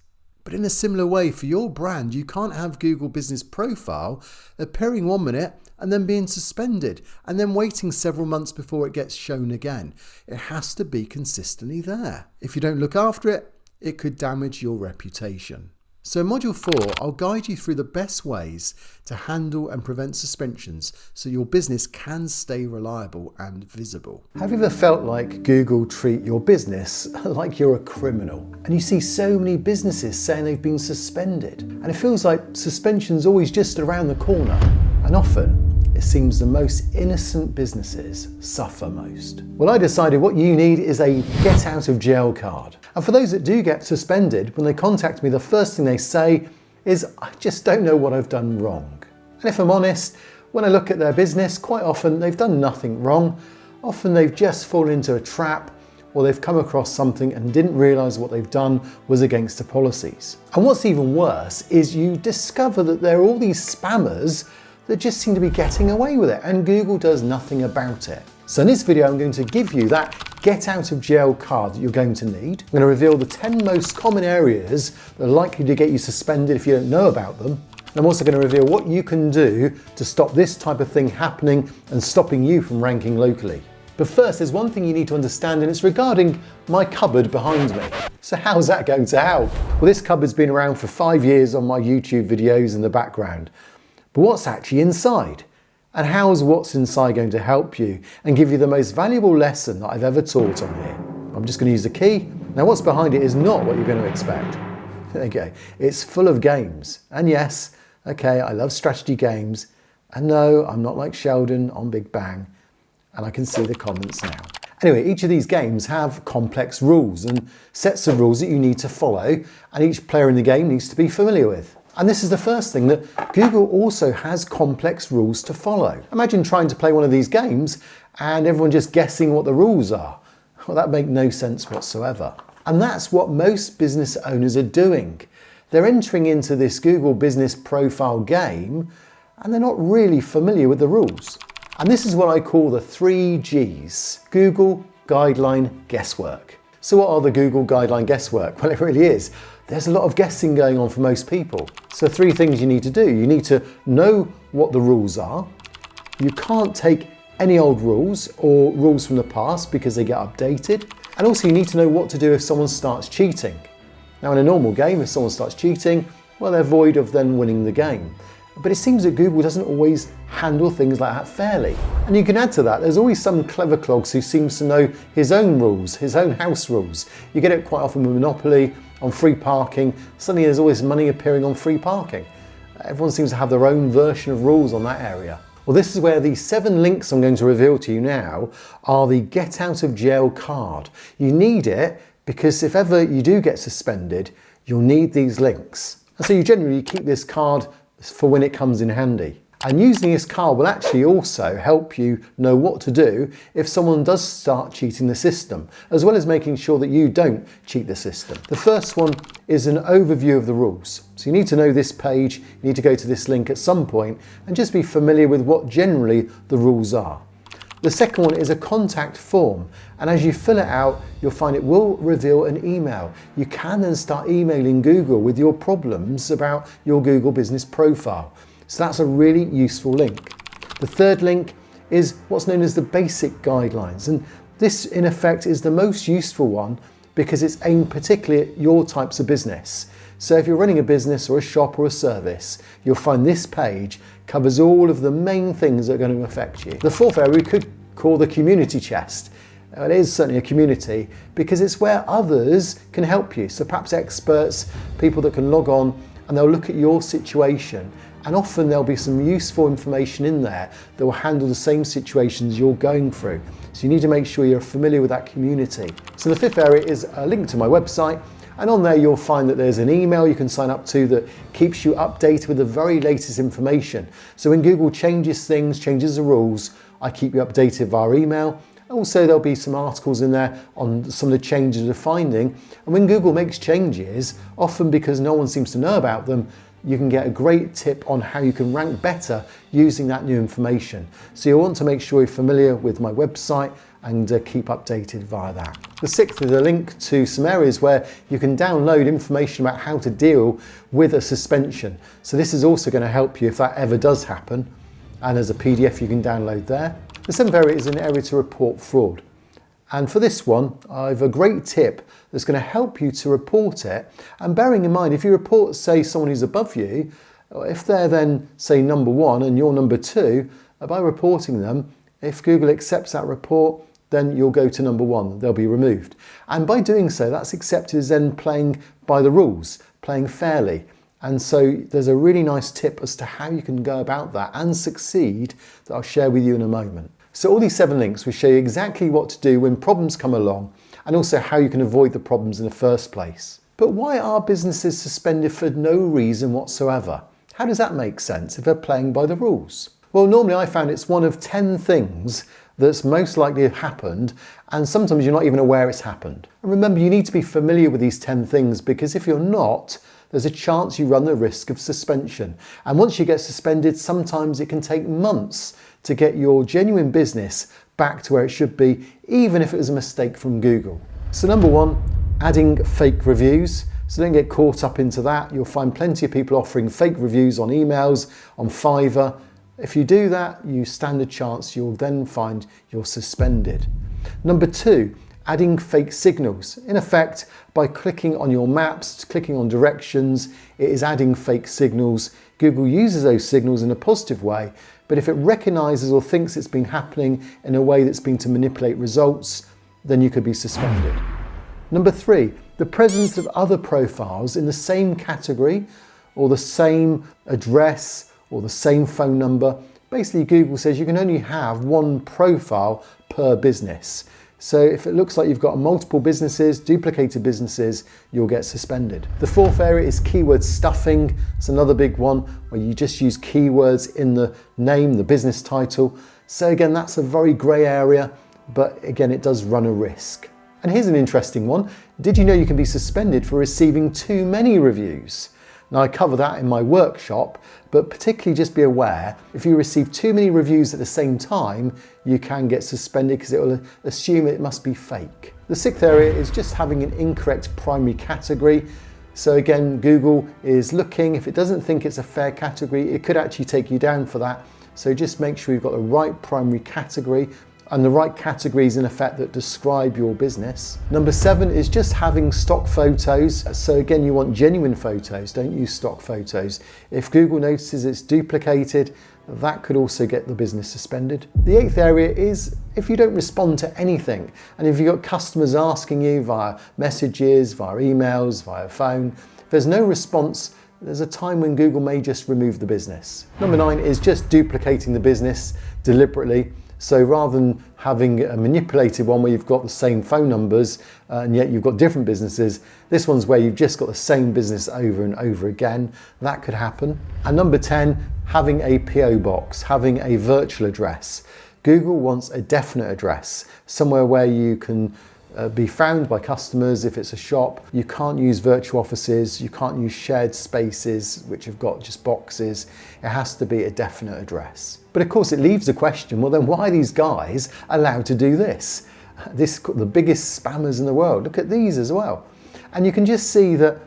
But in a similar way, for your brand, you can't have Google Business Profile appearing one minute and then being suspended and then waiting several months before it gets shown again. It has to be consistently there. If you don't look after it, it could damage your reputation. So in Module 4, I'll guide you through the best ways to handle and prevent suspensions so your business can stay reliable and visible. Have you ever felt like Google treat your business like you're a criminal? And you see so many businesses saying they've been suspended. And it feels like suspension's always just around the corner. And often, it seems the most innocent businesses suffer most. Well, I decided what you need is a get out of jail card. And for those that do get suspended, when they contact me, the first thing they say is, I just don't know what I've done wrong. And if I'm honest, when I look at their business, quite often they've done nothing wrong. Often they've just fallen into a trap, or they've come across something and didn't realise what they've done was against the policies. And what's even worse is you discover that there are all these spammers that just seem to be getting away with it, and Google does nothing about it. So in this video, I'm going to give you that get out of jail card that you're going to need. I'm going to reveal the 10 most common areas that are likely to get you suspended if you don't know about them. And I'm also going to reveal what you can do to stop this type of thing happening and stopping you from ranking locally. But first, there's one thing you need to understand, and it's regarding my cupboard behind me. So how's that going to help? Well, this cupboard's been around for 5 years on my YouTube videos in the background. But what's actually inside? And how is what's inside going to help you and give you the most valuable lesson that I've ever taught on here? I'm just going to use the key. Now, what's behind it is not what you're going to expect. There you go. It's full of games. And yes, okay, I love strategy games. And no, I'm not like Sheldon on Big Bang. And I can see the comments now. Anyway, each of these games have complex rules and sets of rules that you need to follow, and each player in the game needs to be familiar with. And this is the first thing, that Google also has complex rules to follow. Imagine trying to play one of these games and everyone just guessing what the rules are. Well, that makes no sense whatsoever. And that's what most business owners are doing. They're entering into this Google Business Profile game and they're not really familiar with the rules. And this is what I call the 3 Gs: Google, guideline, guesswork. So what are the Google guideline guesswork? Well, it really is. There's a lot of guessing going on for most people. So 3 things you need to do. You need to know what the rules are. You can't take any old rules or rules from the past because they get updated. And also you need to know what to do if someone starts cheating. Now, in a normal game, if someone starts cheating, well, they're void of then winning the game. But it seems that Google doesn't always handle things like that fairly. And you can add to that, there's always some clever clogs who seems to know his own rules, his own house rules. You get it quite often with Monopoly, on free parking. Suddenly there's always money appearing on free parking. Everyone seems to have their own version of rules on that area. Well, this is where the 7 links I'm going to reveal to you now are the get out of jail card. You need it because if ever you do get suspended, you'll need these links. And so you generally keep this card for when it comes in handy. And using this card will actually also help you know what to do if someone does start cheating the system, as well as making sure that you don't cheat the system. The first one is an overview of the rules. So you need to know this page, you need to go to this link at some point and just be familiar with what generally the rules are. The second one is a contact form, and as you fill it out, you'll find it will reveal an email. You can then start emailing Google with your problems about your Google business profile. So that's a really useful link. The third link is what's known as the basic guidelines, and this in effect is the most useful one because it's aimed particularly at your types of business. So if you're running a business or a shop or a service, you'll find this page covers all of the main things that are going to affect you. The fourth area we could call the community chest. It is certainly a community because it's where others can help you. So perhaps experts, people that can log on and they'll look at your situation, and often there'll be some useful information in there that will handle the same situations you're going through. So you need to make sure you're familiar with that community. So the fifth area is a link to my website, and on there you'll find that there's an email you can sign up to that keeps you updated with the very latest information. So when Google changes things, changes the rules, I keep you updated via email. Also, there'll be some articles in there on some of the changes we're finding. And when Google makes changes, often because no one seems to know about them, you can get a great tip on how you can rank better using that new information. So you'll want to make sure you're familiar with my website and keep updated via that. The sixth is a link to some areas where you can download information about how to deal with a suspension. So this is also going to help you if that ever does happen. And as a PDF you can download there. The seventh area is an area to report fraud. And for this one, I have a great tip that's going to help you to report it. And bearing in mind, if you report, say, someone who's above you, if they're then, say, number 1 and you're number 2, by reporting them, if Google accepts that report, then you'll go to number 1, they'll be removed. And by doing so, that's accepted as then playing by the rules, playing fairly. And so there's a really nice tip as to how you can go about that and succeed that I'll share with you in a moment. So all these 7 links will show you exactly what to do when problems come along and also how you can avoid the problems in the first place. But why are businesses suspended for no reason whatsoever? How does that make sense if they're playing by the rules? Well, normally I found it's one of 10 things that's most likely have happened, and sometimes you're not even aware it's happened. And remember, you need to be familiar with these 10 things because if you're not, there's a chance you run the risk of suspension. And once you get suspended, sometimes it can take months to get your genuine business back to where it should be, even if it was a mistake from Google. So number one, adding fake reviews. So don't get caught up into that. You'll find plenty of people offering fake reviews on emails, on Fiverr. If you do that, you stand a chance you'll then find you're suspended. Number two, adding fake signals. In effect, by clicking on your maps, clicking on directions, it is adding fake signals. Google uses those signals in a positive way, but if it recognizes or thinks it's been happening in a way that's been to manipulate results, then you could be suspended. Number three, the presence of other profiles in the same category or the same address or the same phone number. Basically, Google says you can only have one profile per business. So if it looks like you've got multiple businesses, duplicated businesses, you'll get suspended. The fourth area is keyword stuffing. It's another big one where you just use keywords in the name, the business title. So again, that's a very grey area, but again, it does run a risk. And here's an interesting one. Did you know you can be suspended for receiving too many reviews? Now, I cover that in my workshop, but particularly just be aware, if you receive too many reviews at the same time, you can get suspended because it will assume it must be fake. The sixth area is just having an incorrect primary category. So again, Google is looking, if it doesn't think it's a fair category, it could actually take you down for that. So just make sure you've got the right primary category and the right categories in effect that describe your business. Number seven is just having stock photos. So again, you want genuine photos, don't use stock photos. If Google notices it's duplicated, that could also get the business suspended. The eighth area is if you don't respond to anything, and if you've got customers asking you via messages, via emails, via phone, if there's no response, there's a time when Google may just remove the business. Number nine is just duplicating the business deliberately. So rather than having a manipulated one where you've got the same phone numbers and yet you've got different businesses, this one's where you've just got the same business over and over again. That could happen. And number 10, having a PO box, having a virtual address. Google wants a definite address, somewhere where you can be found by customers. If it's a shop, you can't use virtual offices, you can't use shared spaces which have got just boxes. It has to be a definite address. But of course it leaves the question, well then why are these guys allowed to do this? The biggest spammers in the world, look at these as well. And you can just see that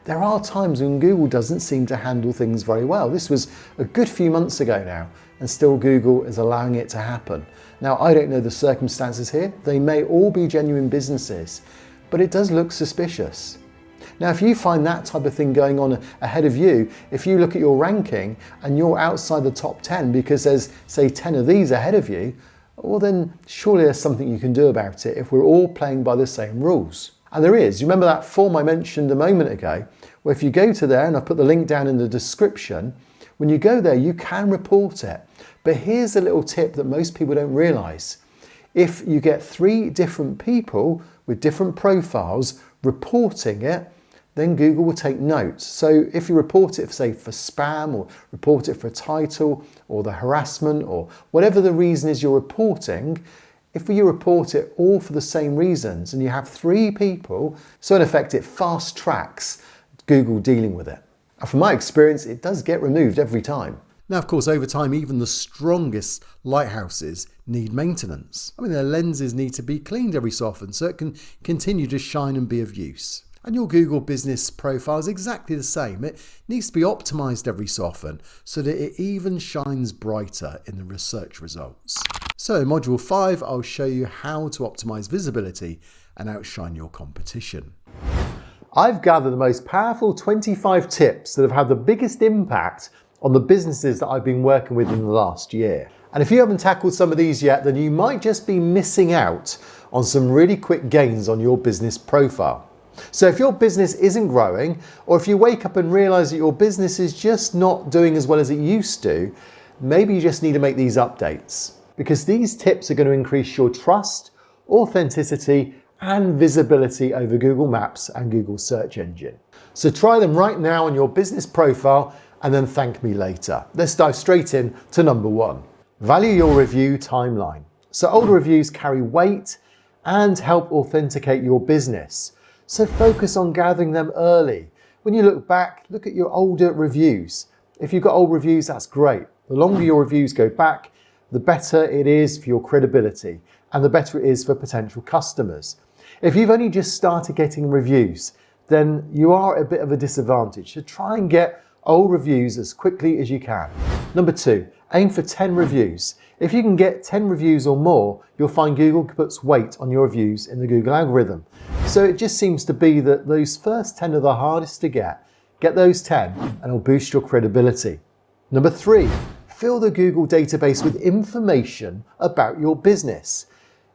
there are times when Google doesn't seem to handle things very well. This was a good few months ago now, and still Google is allowing it to happen. Now, I don't know the circumstances here. They may all be genuine businesses, but it does look suspicious. Now, if you find that type of thing going on ahead of you, if you look at your ranking and you're outside the top 10 because there's, say, 10 of these ahead of you, well then surely there's something you can do about it if we're all playing by the same rules. And there is. You remember that form I mentioned a moment ago, where if you go to there, and I've put the link down in the description, when you go there, you can report it. But here's a little tip that most people don't realize. If you get 3 different people with different profiles reporting it, then Google will take notes. So if you report it, say, for spam, or report it for a title, or the harassment, or whatever the reason is you're reporting, if you report it all for the same reasons and you have 3 people, so in effect it fast tracks Google dealing with it. And from my experience, it does get removed every time. Now, of course, over time, even the strongest lighthouses need maintenance. I mean, their lenses need to be cleaned every so often so it can continue to shine and be of use. And your Google business profile is exactly the same. It needs to be optimized every so often so that it even shines brighter in the research results. So in Module 5, I'll show you how to optimize visibility and outshine your competition. I've gathered the most powerful 25 tips that have had the biggest impact on the businesses that I've been working with in the last year. And if you haven't tackled some of these yet, then you might just be missing out on some really quick gains on your business profile. So if your business isn't growing, or if you wake up and realize that your business is just not doing as well as it used to, maybe you just need to make these updates, because these tips are going to increase your trust, authenticity, and visibility over Google Maps and Google search engine. So try them right now on your business profile and then thank me later. Let's dive straight in to number 1. Value your review timeline. So older reviews carry weight and help authenticate your business. So focus on gathering them early. When you look back, look at your older reviews. If you've got old reviews, that's great. The longer your reviews go back, the better it is for your credibility and the better it is for potential customers. If you've only just started getting reviews, then you are at a bit of a disadvantage. So try and get old reviews as quickly as you can. Number 2, aim for 10 reviews. If you can get 10 reviews or more, you'll find Google puts weight on your reviews in the Google algorithm. So it just seems to be that those first 10 are the hardest to get. Get those 10 and it'll boost your credibility. Number 3, fill the Google database with information about your business.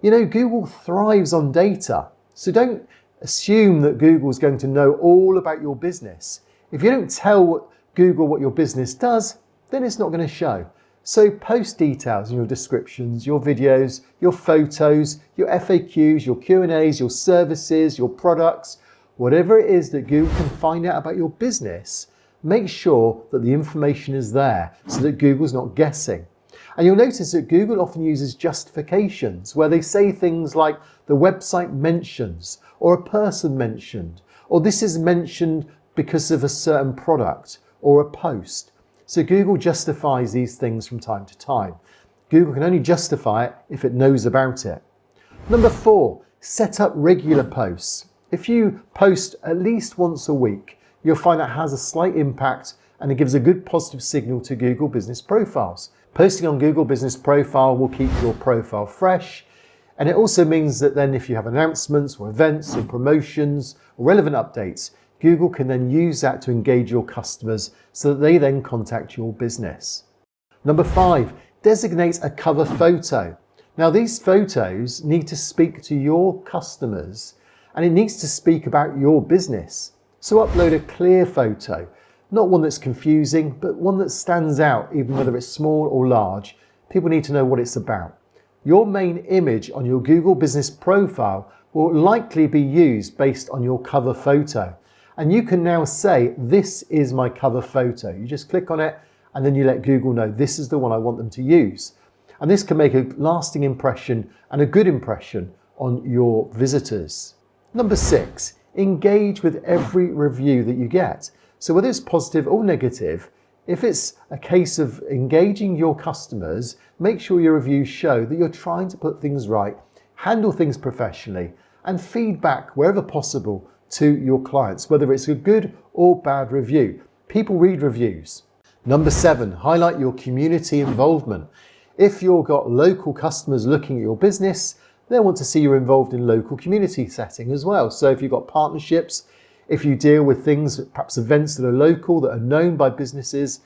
You know, Google thrives on data, so don't assume that Google's going to know all about your business. If you don't tell Google what your business does, then it's not going to show. So post details in your descriptions, your videos, your photos, your FAQs, your Q&As, your services, your products, whatever it is that Google can find out about your business, make sure that the information is there so that Google's not guessing. And you'll notice that Google often uses justifications where they say things like the website mentions, or a person mentioned, or this is mentioned because of a certain product or a post. So Google justifies these things from time to time. Google can only justify it if it knows about it. Number 4, set up regular posts. If you post at least once a week, you'll find that has a slight impact and it gives a good positive signal to Google business profiles. Posting on Google Business Profile will keep your profile fresh, and it also means that then if you have announcements or events or promotions or relevant updates, Google can then use that to engage your customers so that they then contact your business. Number 5, designate a cover photo. Now these photos need to speak to your customers and it needs to speak about your business. So upload a clear photo, not one that's confusing, but one that stands out even whether it's small or large. People need to know what it's about. Your main image on your Google Business Profile will likely be used based on your cover photo. And you can now say, this is my cover photo. You just click on it and then you let Google know this is the one I want them to use. And this can make a lasting impression and a good impression on your visitors. Number 6, engage with every review that you get. So whether it's positive or negative, if it's a case of engaging your customers, make sure your reviews show that you're trying to put things right, handle things professionally, and feedback wherever possible to your clients, whether it's a good or bad review. People read reviews. Number 7, highlight your community involvement. If you've got local customers looking at your business, they'll want to see you're involved in local community setting as well. So if you've got partnerships, if you deal with things, perhaps events that are local, that are known by businesses,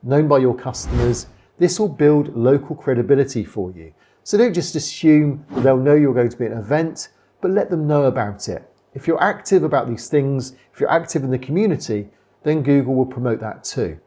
known by your customers, this will build local credibility for you. So don't just assume that they'll know you're going to be at an event, but let them know about it. If you're active about these things, if you're active in the community, then Google will promote that too.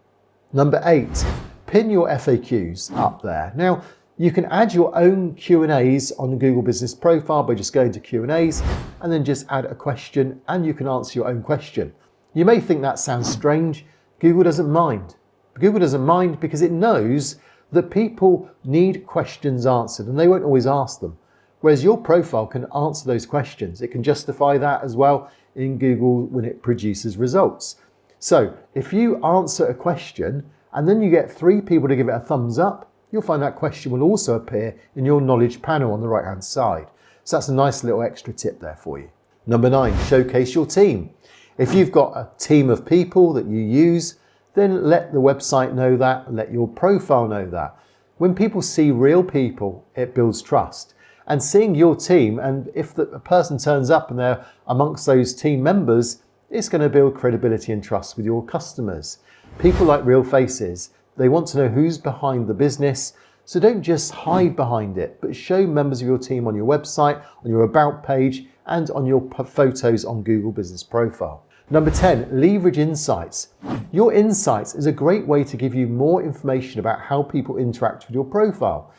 Number 8, pin your FAQs up there. Now, you can add your own Q&As on the Google Business Profile by just going to Q&As and then just add a question and you can answer your own question. You may think that sounds strange. Google doesn't mind. Google doesn't mind because it knows that people need questions answered and they won't always ask them. Whereas your profile can answer those questions. It can justify that as well in Google when it produces results. So if you answer a question and then you get 3 people to give it a thumbs up, you'll find that question will also appear in your knowledge panel on the right hand side. So that's a nice little extra tip there for you. Number 9, showcase your team. If you've got a team of people that you use, then let the website know that, let your profile know that. When people see real people, it builds trust. And seeing your team, and if a person turns up and they're amongst those team members, it's going to build credibility and trust with your customers. People like real faces. They want to know who's behind the business. So don't just hide behind it, but show members of your team on your website, on your About page, and on your photos on Google Business Profile. Number 10, leverage insights. Your insights is a great way to give you more information about how people interact with your profile.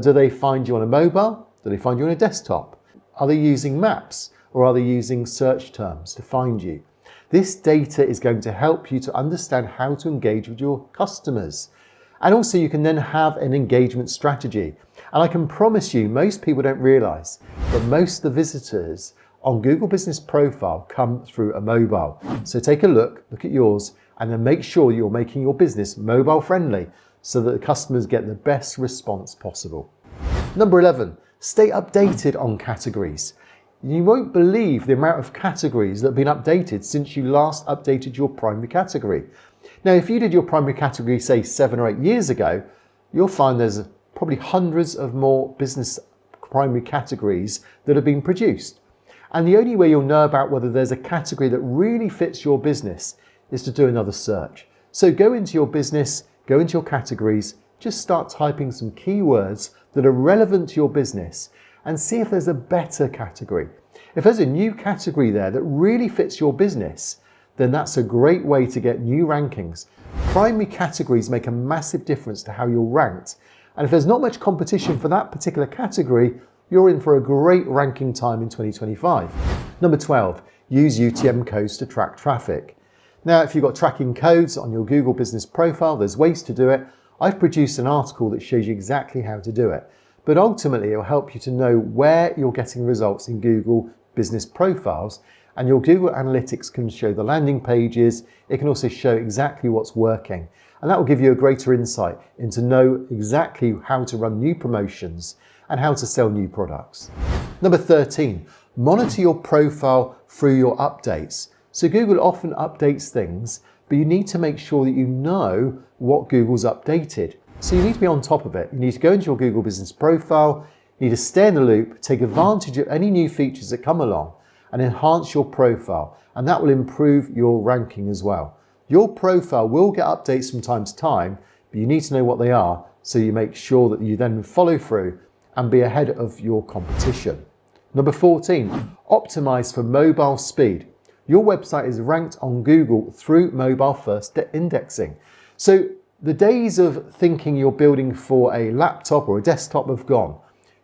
Do they find you on a mobile? Do they find you on a desktop? Are they using maps or are they using search terms to find you? This data is going to help you to understand how to engage with your customers. And also you can then have an engagement strategy. And I can promise you, most people don't realize that most of the visitors on Google Business Profile come through a mobile. So take a look at yours, and then make sure you're making your business mobile friendly so that the customers get the best response possible. Number 11, stay updated on categories. You won't believe the amount of categories that have been updated since you last updated your primary category. Now, if you did your primary category, say 7 or 8 years ago, you'll find there's probably hundreds of more business primary categories that have been produced. And the only way you'll know about whether there's a category that really fits your business is to do another search. So go into your business, go into your categories, just start typing some keywords that are relevant to your business and see if there's a better category. If there's a new category there that really fits your business, then that's a great way to get new rankings. Primary categories make a massive difference to how you're ranked. And if there's not much competition for that particular category, you're in for a great ranking time in 2025. Number 12, use UTM codes to track traffic. Now, if you've got tracking codes on your Google business profile, there's ways to do it. I've produced an article that shows you exactly how to do it. But ultimately, it'll help you to know where you're getting results in Google business profiles, and your Google Analytics can show the landing pages. It can also show exactly what's working. And that will give you a greater insight into know exactly how to run new promotions and how to sell new products. Number 13, monitor your profile through your updates. So Google often updates things, but you need to make sure that you know what Google's updated. So you need to be on top of it. You need to go into your Google business profile, you need to stay in the loop, take advantage of any new features that come along and enhance your profile. And that will improve your ranking as well. Your profile will get updates from time to time, but you need to know what they are so you make sure that you then follow through and be ahead of your competition. Number 14, optimize for mobile speed. Your website is ranked on Google through mobile first indexing. So the days of thinking you're building for a laptop or a desktop have gone.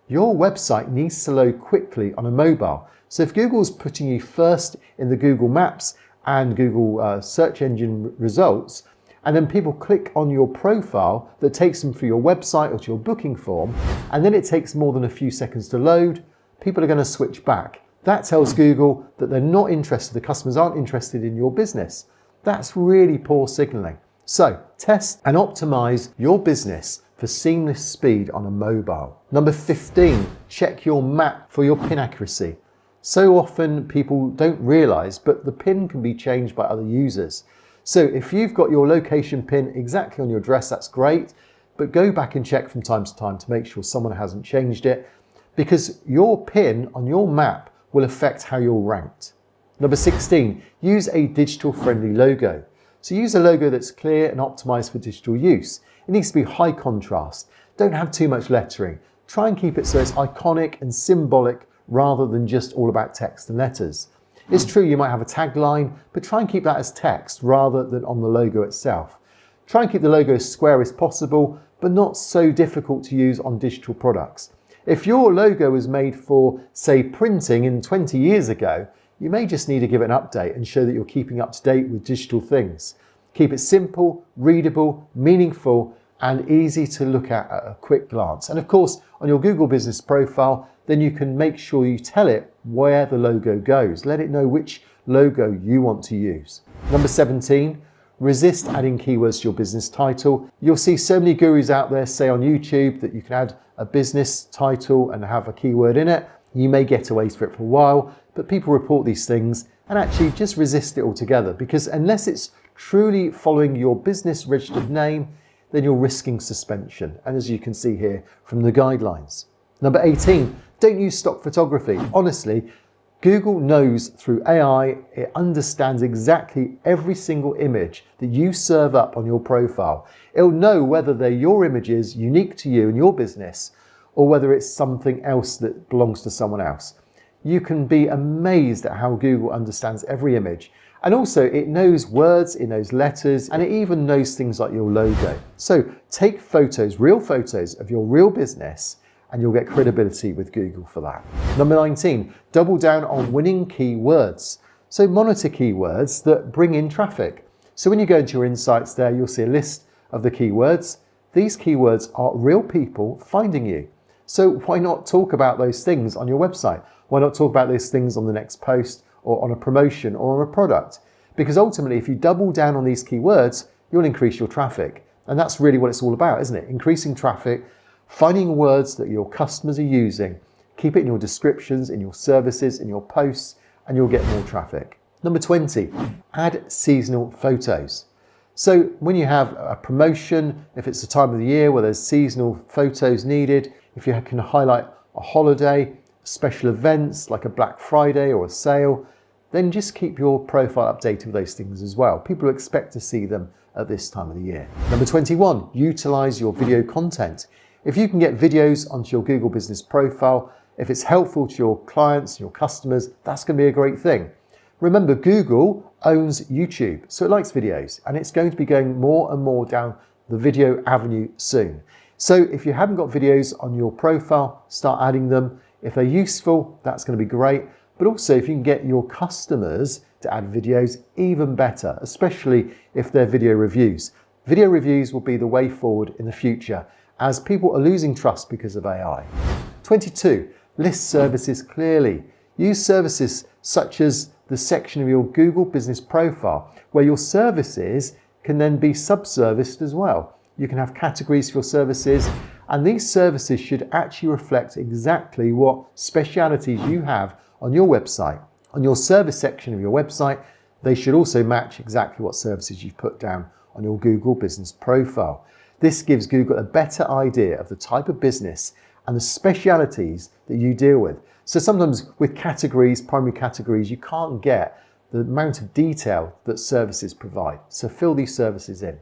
Your website needs to load quickly on a mobile. So if Google's putting you first in the Google Maps and Google search engine results, and then people click on your profile that takes them through your website or to your booking form, and then it takes more than a few seconds to load, people are going to switch back. That tells Google that they're not interested, the customers aren't interested in your business. That's really poor signaling. So test and optimize your business for seamless speed on a mobile. Number 15, check your map for your pin accuracy. So often people don't realize, but the pin can be changed by other users. So if you've got your location pin exactly on your address, that's great, but go back and check from time to time to make sure someone hasn't changed it, because your pin on your map will affect how you're ranked. Number 16, use a digital friendly logo. So use a logo that's clear and optimized for digital use. It needs to be high contrast. Don't have too much lettering. Try and keep it so it's iconic and symbolic rather than just all about text and letters. It's true you might have a tagline, but try and keep that as text rather than on the logo itself. Try and keep the logo as square as possible, but not so difficult to use on digital products. If your logo was made for, say, printing in 20 years ago, you may just need to give it an update and show that you're keeping up to date with digital things. Keep it simple, readable, meaningful, and easy to look at a quick glance. And of course, on your Google business profile, then you can make sure you tell it where the logo goes. Let it know which logo you want to use. Number 17, resist adding keywords to your business title. You'll see so many gurus out there say on YouTube that you can add a business title and have a keyword in it. You may get away with it for a while, but people report these things, and actually just resist it altogether, because unless it's truly following your business registered name, then you're risking suspension. And as you can see here from the guidelines. Number 18, don't use stock photography. Honestly, Google knows through AI, it understands exactly every single image that you serve up on your profile. It'll know whether they're your images unique to you and your business, or whether it's something else that belongs to someone else. You can be amazed at how Google understands every image. And also it knows words, it knows letters, and it even knows things like your logo. So take photos, real photos of your real business, and you'll get credibility with Google for that. Number 19, double down on winning keywords. So monitor keywords that bring in traffic. So when you go into your insights there, you'll see a list of the keywords. These keywords are real people finding you. So why not talk about those things on your website? Why not talk about those things on the next post or on a promotion or on a product? Because ultimately, if you double down on these keywords, you'll increase your traffic. And that's really what it's all about, isn't it? Increasing traffic, finding words that your customers are using, keep it in your descriptions, in your services, in your posts, and you'll get more traffic. Number 20, add seasonal photos. So when you have a promotion, if it's the time of the year where there's seasonal photos needed, if you can highlight a holiday, special events like a Black Friday or a sale, then just keep your profile updated with those things as well. People expect to see them at this time of the year. Number 21, utilize your video content. If you can get videos onto your Google Business Profile, if it's helpful to your clients, your customers, that's going to be a great thing. Remember, Google owns YouTube, so it likes videos, and it's going to be going more and more down the video avenue soon. So if you haven't got videos on your profile, start adding them. If they're useful, that's going to be great. But also if you can get your customers to add videos, even better, especially if they're video reviews. Video reviews will be the way forward in the future as people are losing trust because of AI. 22, list services clearly. Use services such as the section of your Google Business Profile where your services can then be sub-serviced as well. You can have categories for your services, and these services should actually reflect exactly what specialities you have on your website. On your service section of your website, they should also match exactly what services you've put down on your Google Business Profile. This gives Google a better idea of the type of business and the specialities that you deal with. So sometimes with categories, primary categories, you can't get the amount of detail that services provide. So fill these services in.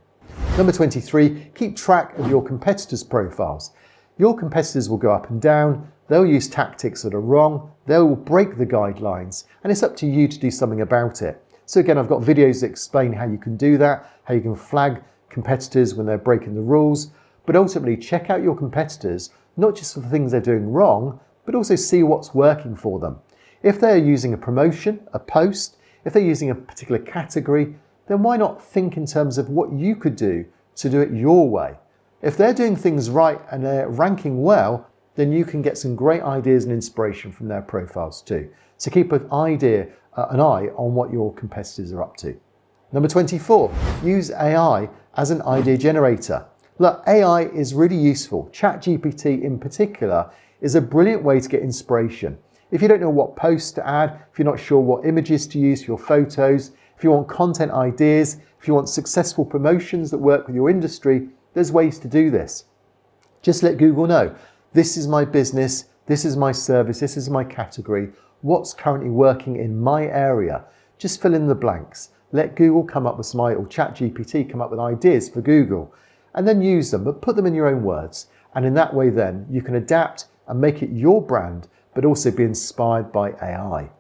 Number 23, keep track of your competitors' profiles. Your competitors will go up and down, they'll use tactics that are wrong, they'll break the guidelines, and it's up to you to do something about it. So again, I've got videos that explain how you can do that, how you can flag competitors when they're breaking the rules, but ultimately check out your competitors, not just for the things they're doing wrong, but also see what's working for them. If they're using a promotion, a post, if they're using a particular category, then why not think in terms of what you could do to do it your way? If they're doing things right and they're ranking well, then you can get some great ideas and inspiration from their profiles too. So keep an eye on what your competitors are up to. Number 24, use AI as an idea generator. Look, AI is really useful. ChatGPT in particular is a brilliant way to get inspiration. If you don't know what posts to add, if you're not sure what images to use for your photos, if you want content ideas, if you want successful promotions that work with your industry, there's ways to do this. Just let Google know, this is my business, this is my service, this is my category, what's currently working in my area. Just fill in the blanks. Let Google come up with or ChatGPT come up with ideas for Google, and then use them, but put them in your own words. And in that way then, you can adapt and make it your brand, but also be inspired by AI.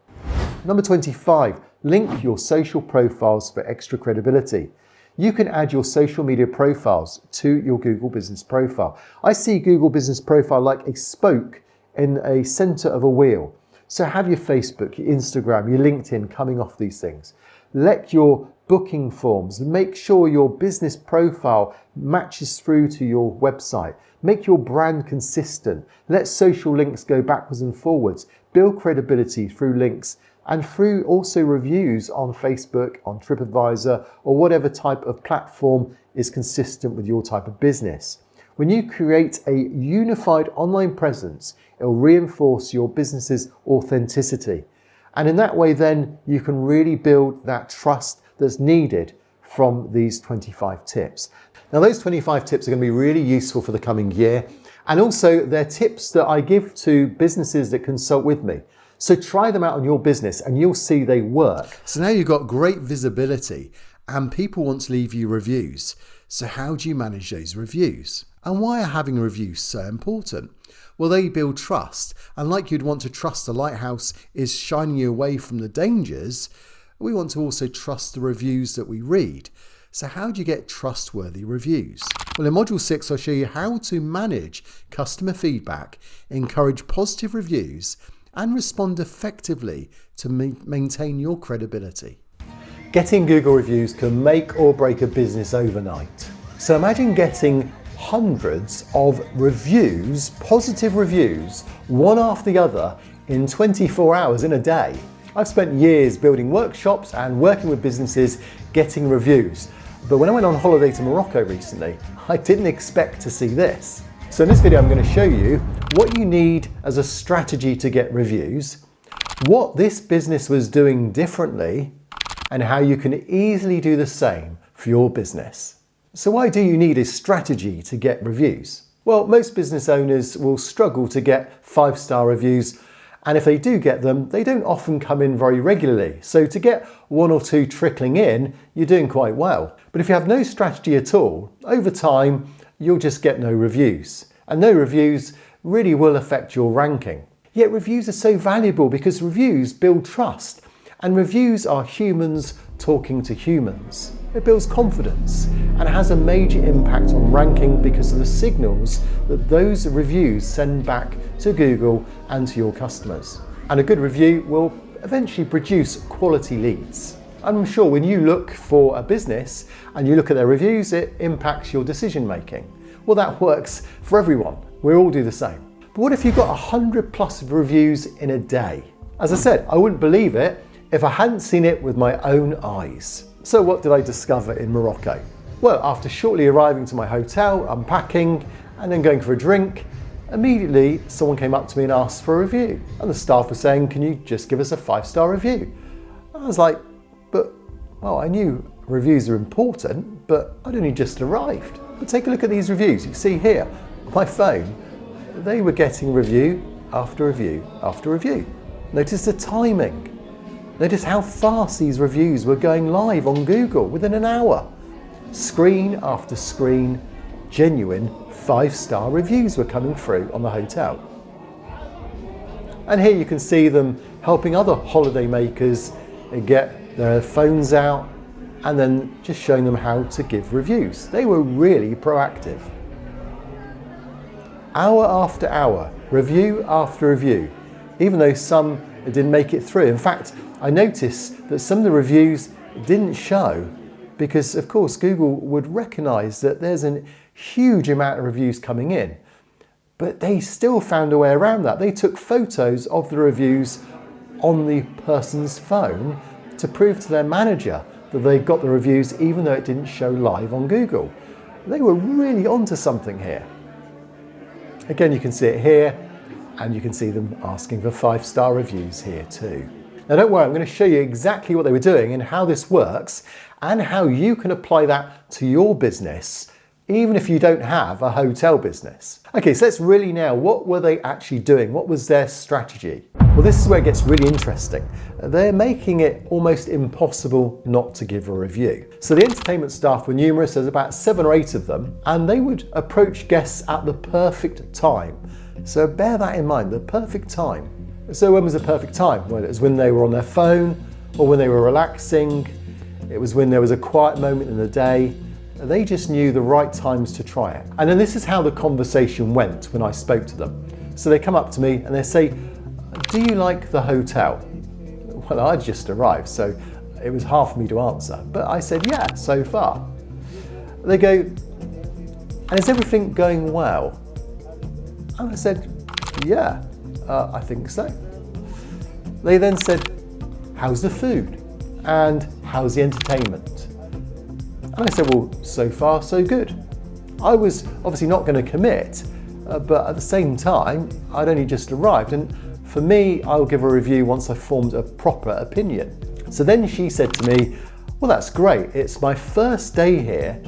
Number 25, link your social profiles for extra credibility. You can add your social media profiles to your Google Business Profile. I see Google Business Profile like a spoke in a center of a wheel. So have your Facebook, your Instagram, your LinkedIn coming off these things. Let your booking forms, make sure your business profile matches through to your website. Make your brand consistent. Let social links go backwards and forwards. Build credibility through links and through also reviews on Facebook, on TripAdvisor, or whatever type of platform is consistent with your type of business. When you create a unified online presence, it will reinforce your business's authenticity. And in that way, then you can really build that trust that's needed from these 25 tips. Now, those 25 tips are going to be really useful for the coming year. And also, they're tips that I give to businesses that consult with me. So try them out on your business and you'll see they work. So now you've got great visibility and people want to leave you reviews. So how do you manage those reviews? And why are having reviews so important? Well, they build trust. And like you'd want to trust a lighthouse is shining you away from the dangers, we want to also trust the reviews that we read. So how do you get trustworthy reviews? Well, in Module 6, I'll show you how to manage customer feedback, encourage positive reviews, and respond effectively to maintain your credibility. Getting Google reviews can make or break a business overnight. So imagine getting hundreds of reviews, positive reviews, one after the other in 24 hours in a day. I've spent years building workshops and working with businesses getting reviews. But when I went on holiday to Morocco recently, I didn't expect to see this. So in this video, I'm going to show you what you need as a strategy to get reviews, what this business was doing differently, and how you can easily do the same for your business. So why do you need a strategy to get reviews? Well, most business owners will struggle to get 5-star reviews, and if they do get them, they don't often come in very regularly. So to get 1 or 2 trickling in, you're doing quite well. But if you have no strategy at all, over time, you'll just get no reviews. And no reviews really will affect your ranking. Yet reviews are so valuable because reviews build trust, and reviews are humans talking to humans. It builds confidence and has a major impact on ranking because of the signals that those reviews send back to Google and to your customers. And a good review will eventually produce quality leads. I'm sure when you look for a business and you look at their reviews, it impacts your decision making. Well, that works for everyone. We all do the same. But what if you got 100+ reviews in a day? As I said, I wouldn't believe it if I hadn't seen it with my own eyes. So what did I discover in Morocco? Well, after shortly arriving to my hotel, unpacking, and then going for a drink, immediately someone came up to me and asked for a review. And the staff was saying, can you just give us a 5-star review? I was like, well, I knew reviews are important, but I'd only just arrived. But take a look at these reviews. You see here, on my phone, they were getting review after review after review. Notice the timing. Notice how fast these reviews were going live on Google within an hour. Screen after screen, genuine 5-star reviews were coming through on the hotel. And here you can see them helping other holiday makers get their phones out and then just showing them how to give reviews. They were really proactive. Hour after hour, review after review, even though some didn't make it through. In fact, I noticed that some of the reviews didn't show because, of course, Google would recognize that there's a huge amount of reviews coming in, but they still found a way around that. They took photos of the reviews on the person's phone to prove to their manager that they got the reviews even though it didn't show live on Google. They were really onto something here. Again, you can see it here, and you can see them asking for 5-star reviews here too. Now don't worry, I'm going to show you exactly what they were doing and how this works and how you can apply that to your business even if you don't have a hotel business. Okay, so let's really now, what were they actually doing? What was their strategy? Well, this is where it gets really interesting. They're making it almost impossible not to give a review. So the entertainment staff were numerous, there's about 7 or 8 of them, and they would approach guests at the perfect time. So bear that in mind, the perfect time. So when was the perfect time? Well, it was when they were on their phone or when they were relaxing. It was when there was a quiet moment in the day. They just knew the right times to try it. And then this is how the conversation went when I spoke to them. So they come up to me and they say, do you like the hotel? Well, I'd just arrived, so it was hard for me to answer. But I said, yeah, so far. They go, and is everything going well? And I said, yeah, I think so. They then said, how's the food? And how's the entertainment? And I said, well, so far, so good. I was obviously not going to commit, but at the same time, I'd only just arrived. And for me, I'll give a review once I've formed a proper opinion. So then she said to me, well, that's great. It's my first day here,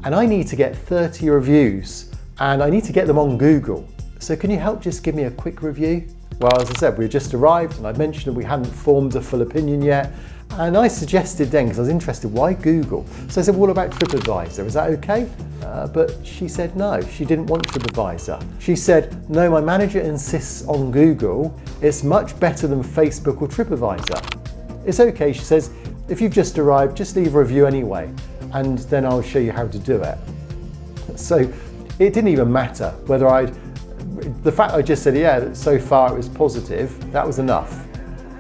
and I need to get 30 reviews, and I need to get them on Google. So can you help just give me a quick review? Well, as I said, we had just arrived, and I mentioned that we hadn't formed a full opinion yet. And I suggested then, because I was interested, why Google? So I said, well, what about TripAdvisor? Is that okay? But she said no, she didn't want TripAdvisor. She said, no, my manager insists on Google. It's much better than Facebook or TripAdvisor. It's okay, she says, if you've just arrived, just leave a review anyway, and then I'll show you how to do it. So it didn't even matter whether the fact I just said, yeah, so far it was positive, that was enough.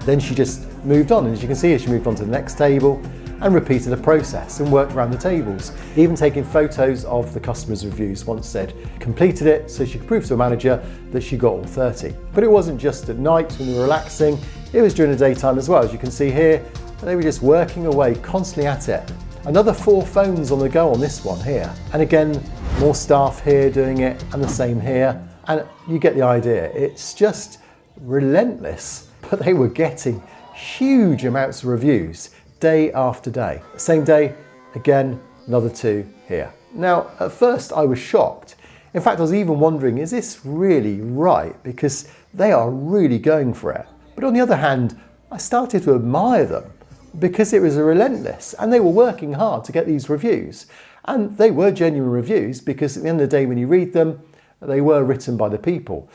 Then she just moved on, and as you can see, she moved on to the next table and repeated the process and worked around the tables, even taking photos of the customers' reviews. Once said, completed it so she could prove to a manager that she got all 30. But it wasn't just at night when they were relaxing, it was during the daytime as well. As you can see here, they were just working away constantly at it. Another 4 phones on the go on this one here. And again, more staff here doing it and the same here. And you get the idea. It's just relentless, but they were getting huge amounts of reviews day after day. Same day, again, another 2 here. Now, at first I was shocked. In fact, I was even wondering, is this really right? Because they are really going for it. But on the other hand, I started to admire them because it was relentless and they were working hard to get these reviews. And they were genuine reviews because at the end of the day, when you read them, they were written by the people.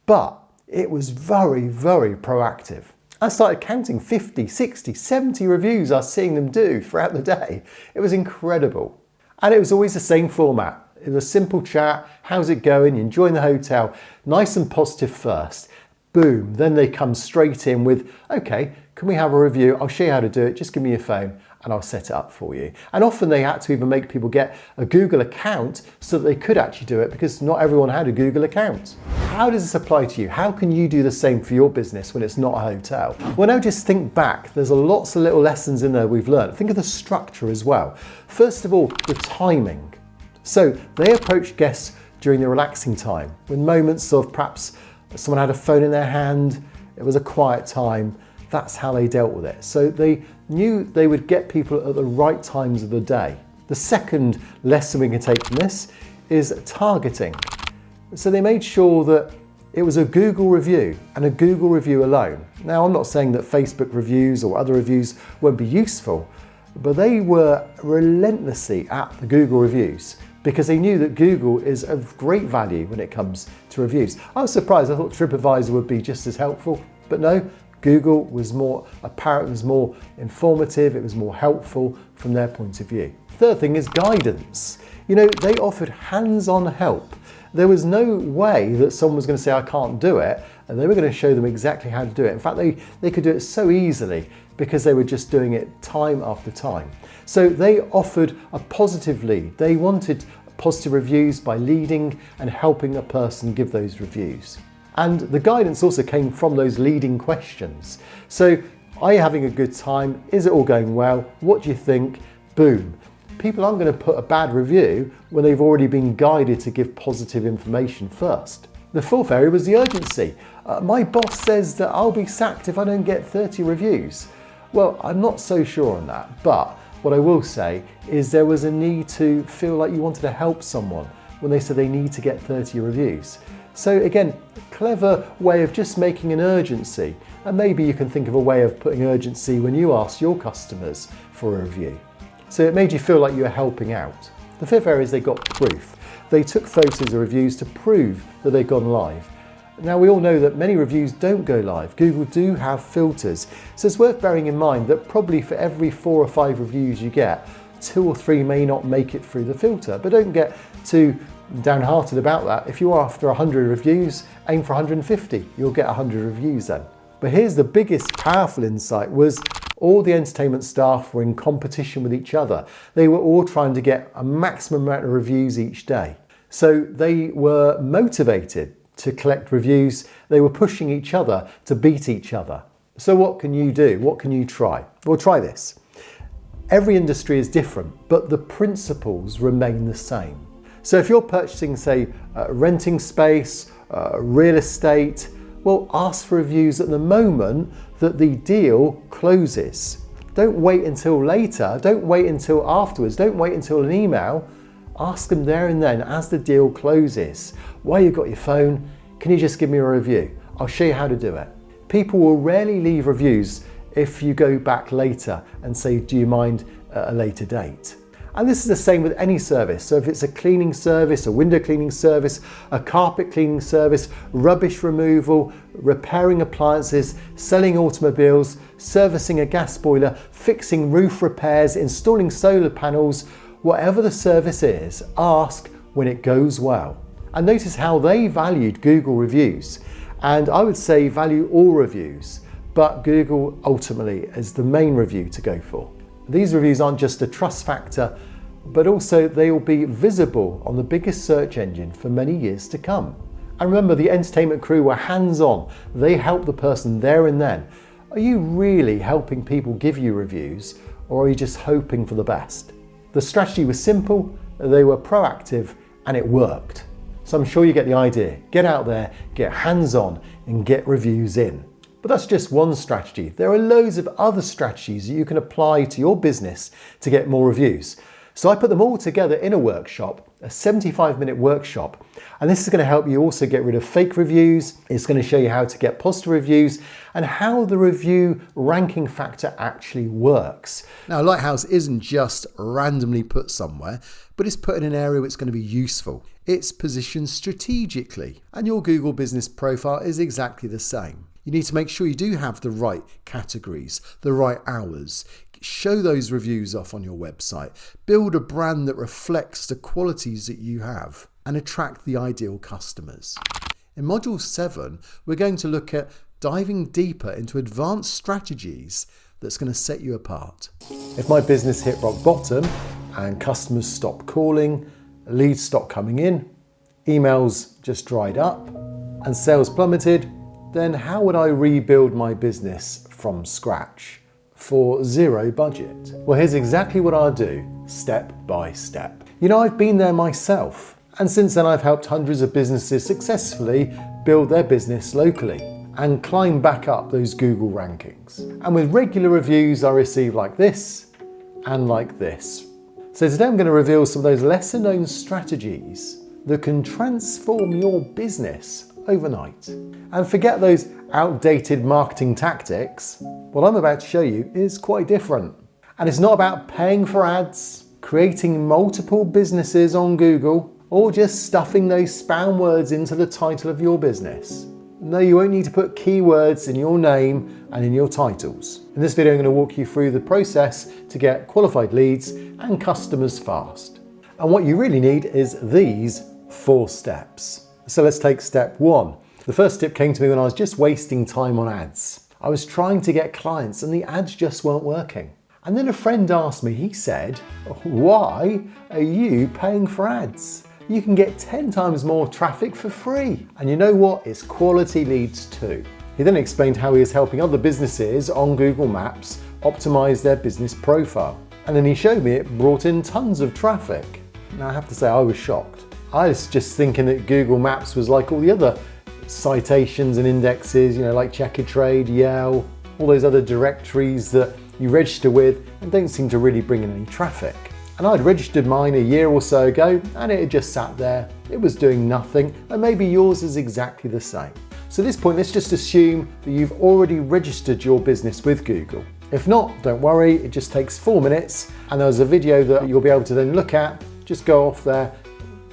But it was very, very proactive. I started counting 50, 60, 70 reviews I was seeing them do throughout the day. It was incredible. And it was always the same format. It was a simple chat. How's it going? You enjoying the hotel? Nice and positive first. Boom. Then they come straight in with, okay, can we have a review? I'll show you how to do it. Just give me your phone and I'll set it up for you. And often they had to even make people get a Google account so that they could actually do it because not everyone had a Google account. How does this apply to you? How can you do the same for your business when it's not a hotel? Well, now just think back. There's lots of little lessons in there we've learned. Think of the structure as well. First of all, the timing. So they approach guests during the relaxing time, with moments of perhaps someone had a phone in their hand, it was a quiet time. That's how they dealt with it. So they knew they would get people at the right times of the day. The second lesson we can take from this is targeting. So they made sure that it was a Google review and a Google review alone. Now, I'm not saying that Facebook reviews or other reviews won't be useful, but they were relentlessly at the Google reviews because they knew that Google is of great value when it comes to reviews. I was surprised. I thought TripAdvisor would be just as helpful, but no, Google was more apparent, it was more informative, it was more helpful from their point of view. Third thing is guidance. You know, they offered hands-on help. There was no way that someone was going to say, I can't do it, and they were going to show them exactly how to do it. In fact, they could do it so easily because they were just doing it time after time. So they offered a positive lead. They wanted positive reviews by leading and helping a person give those reviews. And the guidance also came from those leading questions. So, are you having a good time? Is it all going well? What do you think? Boom. People aren't going to put a bad review when they've already been guided to give positive information first. The fourth area was the urgency. My boss says that I'll be sacked if I don't get 30 reviews. Well, I'm not so sure on that, but what I will say is there was a need to feel like you wanted to help someone when they said they need to get 30 reviews. So again, clever way of just making an urgency. And maybe you can think of a way of putting urgency when you ask your customers for a review. So it made you feel like you were helping out. The fifth area is they got proof. They took photos of reviews to prove that they'd gone live. Now we all know that many reviews don't go live. Google do have filters. So it's worth bearing in mind that probably for every 4 or 5 reviews you get, 2 or 3 may not make it through the filter. But don't get too downhearted about that. If you're after 100 reviews, aim for 150. You'll get 100 reviews then. But here's the biggest powerful insight was all the entertainment staff were in competition with each other. They were all trying to get a maximum amount of reviews each day. So they were motivated to collect reviews. They were pushing each other to beat each other. So what can you do? What can you try? Well, try this. Every industry is different, but the principles remain the same. So if you're purchasing, say, renting space, real estate, well, ask for reviews at the moment that the deal closes. Don't wait until later. Don't wait until afterwards. Don't wait until an email. Ask them there and then as the deal closes. While you've got your phone, can you just give me a review? I'll show you how to do it. People will rarely leave reviews if you go back later and say, do you mind at a later date? And this is the same with any service. So if it's a cleaning service, a window cleaning service, a carpet cleaning service, rubbish removal, repairing appliances, selling automobiles, servicing a gas boiler, fixing roof repairs, installing solar panels, whatever the service is, ask when it goes well. And notice how they valued Google reviews. And I would say value all reviews, but Google ultimately is the main review to go for. These reviews aren't just a trust factor, but also they will be visible on the biggest search engine for many years to come. And remember, the entertainment crew were hands-on. They helped the person there and then. Are you really helping people give you reviews, or are you just hoping for the best? The strategy was simple, they were proactive, and it worked. So I'm sure you get the idea. Get out there, get hands-on, and get reviews in. But that's just one strategy. There are loads of other strategies that you can apply to your business to get more reviews. So I put them all together in a workshop, a 75-minute workshop. And this is going to help you also get rid of fake reviews. It's going to show you how to get positive reviews and how the review ranking factor actually works. Now, Lighthouse isn't just randomly put somewhere, but it's put in an area where it's going to be useful. It's positioned strategically, and your Google business profile is exactly the same. You need to make sure you do have the right categories, the right hours. Show those reviews off on your website. Build a brand that reflects the qualities that you have and attract the ideal customers. In Module 7, we're going to look at diving deeper into advanced strategies that's going to set you apart. If my business hit rock bottom and customers stopped calling, leads stopped coming in, emails just dried up, and sales plummeted, then how would I rebuild my business from scratch for zero budget? Well, here's exactly what I'll do, step by step. You know, I've been there myself. And since then, I've helped hundreds of businesses successfully build their business locally and climb back up those Google rankings. And with regular reviews, I receive like this and like this. So today I'm going to reveal some of those lesser known strategies that can transform your business overnight. And forget those outdated marketing tactics. What I'm about to show you is quite different. And it's not about paying for ads, creating multiple businesses on Google, or just stuffing those spam words into the title of your business. No, you won't need to put keywords in your name and in your titles. In this video, I'm going to walk you through the process to get qualified leads and customers fast. And what you really need is these 4 steps. So let's take step 1. The first tip came to me when I was just wasting time on ads. I was trying to get clients and the ads just weren't working. And then a friend asked me, he said, why are you paying for ads? You can get 10 times more traffic for free. And you know what? It's quality leads too. He then explained how he is helping other businesses on Google Maps optimize their business profile. And then he showed me it brought in tons of traffic. Now I have to say I was shocked. I was just thinking that Google Maps was like all the other citations and indexes, you know, like Checkatrade, Yale, all those other directories that you register with and don't seem to really bring in any traffic. And I'd registered mine a year or so ago and it had just sat there. It was doing nothing, and maybe yours is exactly the same. So at this point, let's just assume that you've already registered your business with Google. If not, don't worry, it just takes 4 minutes and there's a video that you'll be able to then look at. Just go off there,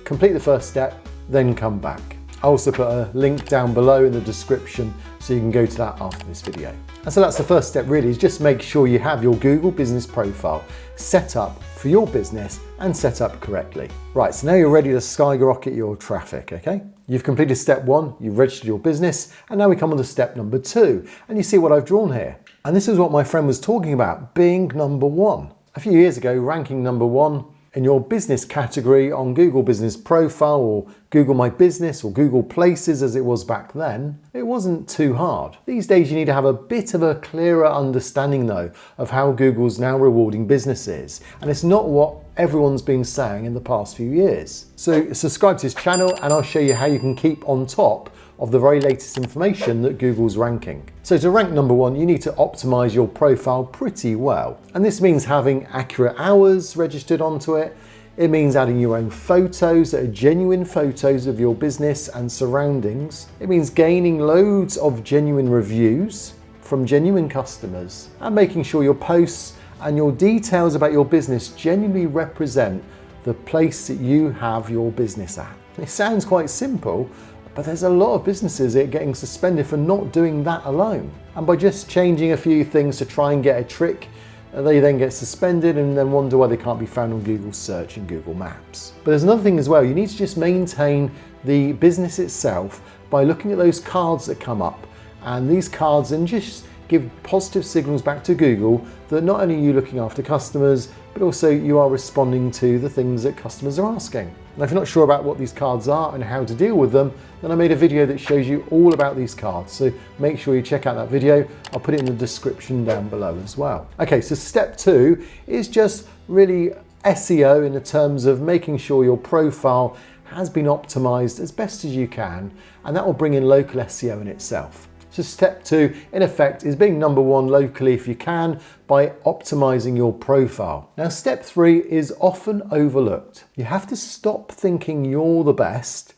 complete the first step, then come back. I'll also put a link down below in the description so you can go to that after this video. And so that's the first step really, is just make sure you have your Google business profile set up for your business and set up correctly. Right, so now you're ready to skyrocket your traffic, okay? You've completed step 1, you've registered your business, and now we come on to step number 2. And you see what I've drawn here. And this is what my friend was talking about, being number 1. A few years ago, ranking number 1 in your business category on Google Business Profile or Google My Business or Google Places as it was back then, it wasn't too hard. These days you need to have a bit of a clearer understanding though of how Google's now rewarding businesses, and it's not what everyone's been saying in the past few years. So subscribe to this channel and I'll show you how you can keep on top of the very latest information that Google's ranking. So to rank number 1, you need to optimize your profile pretty well. And this means having accurate hours registered onto it. It means adding your own photos that are genuine photos of your business and surroundings. It means gaining loads of genuine reviews from genuine customers and making sure your posts and your details about your business genuinely represent the place that you have your business at. It sounds quite simple, but there's a lot of businesses that are getting suspended for not doing that alone. And by just changing a few things to try and get a trick, they then get suspended and then wonder why they can't be found on Google Search and Google Maps. But there's another thing as well. You need to just maintain the business itself by looking at those cards that come up. And these cards then just give positive signals back to Google that not only are you looking after customers, but also you are responding to the things that customers are asking. And if you're not sure about what these cards are and how to deal with them, then I made a video that shows you all about these cards. So make sure you check out that video. I'll put it in the description down below as well. Okay, so step 2 is just really SEO in the terms of making sure your profile has been optimized as best as you can, and that will bring in local SEO in itself. So step 2, in effect, is being number 1 locally if you can by optimizing your profile. Now, step 3 is often overlooked. You have to stop thinking you're the best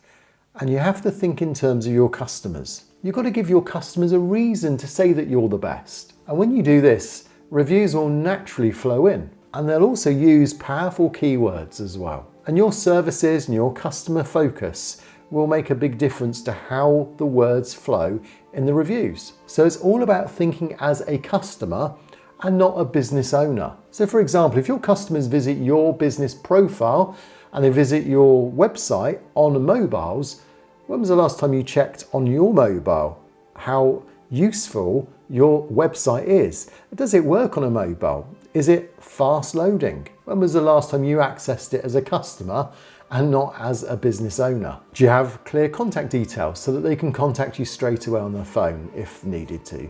and you have to think in terms of your customers. You've got to give your customers a reason to say that you're the best. And when you do this, reviews will naturally flow in, and they'll also use powerful keywords as well. And your services and your customer focus will make a big difference to how the words flow in the reviews. So it's all about thinking as a customer and not a business owner. So for example, if your customers visit your business profile and they visit your website on mobiles, when was the last time you checked on your mobile how useful your website is? Does it work on a mobile? Is it fast loading? When was the last time you accessed it as a customer and not as a business owner? Do you have clear contact details so that they can contact you straight away on their phone if needed to?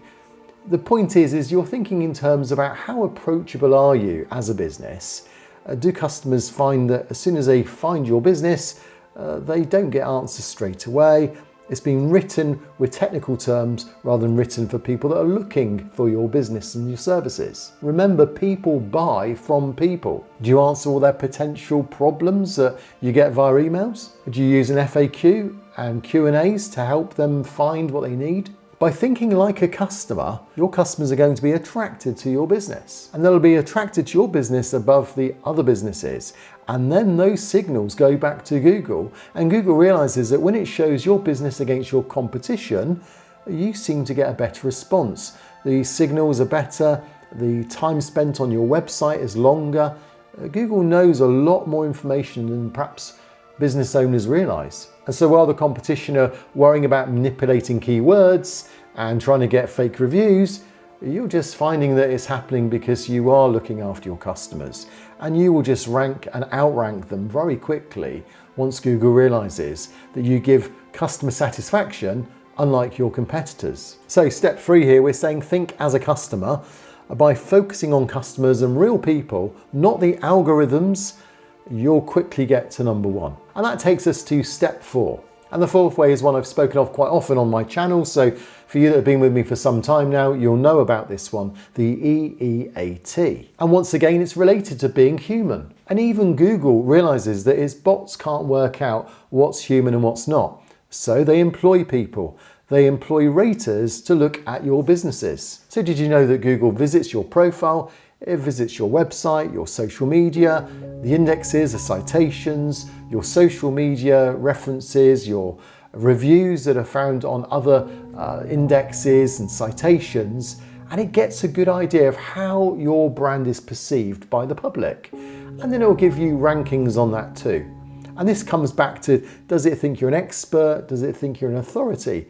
The point is you're thinking in terms about how approachable are you as a business? Do customers find that as soon as they find your business, they don't get answers straight away? It's being written with technical terms rather than written for people that are looking for your business and your services. Remember, people buy from people. Do you answer all their potential problems that you get via emails? Do you use an FAQ and Q&As to help them find what they need? By thinking like a customer, your customers are going to be attracted to your business, and they'll be attracted to your business above the other businesses. And then those signals go back to Google, and Google realizes that when it shows your business against your competition, you seem to get a better response. The signals are better, the time spent on your website is longer. Google knows a lot more information than perhaps business owners realize. And so while the competition are worrying about manipulating keywords and trying to get fake reviews, you're just finding that it's happening because you are looking after your customers, and you will just rank and outrank them very quickly once Google realizes that you give customer satisfaction unlike your competitors. So step 3 here, we're saying think as a customer by focusing on customers and real people, not the algorithms. You'll quickly get to number 1. And that takes us to step 4. And the 4th way is one I've spoken of quite often on my channel, so for you that have been with me for some time now, you'll know about this one, the EEAT. And once again, it's related to being human. And even Google realizes that its bots can't work out what's human and what's not. So they employ people. They employ raters to look at your businesses. So did you know that Google visits your profile? It visits your website, your social media, the indexes, the citations, your social media references, your reviews that are found on other indexes and citations, and it gets a good idea of how your brand is perceived by the public. And then it will give you rankings on that too. And this comes back to, does it think you're an expert? Does it think you're an authority?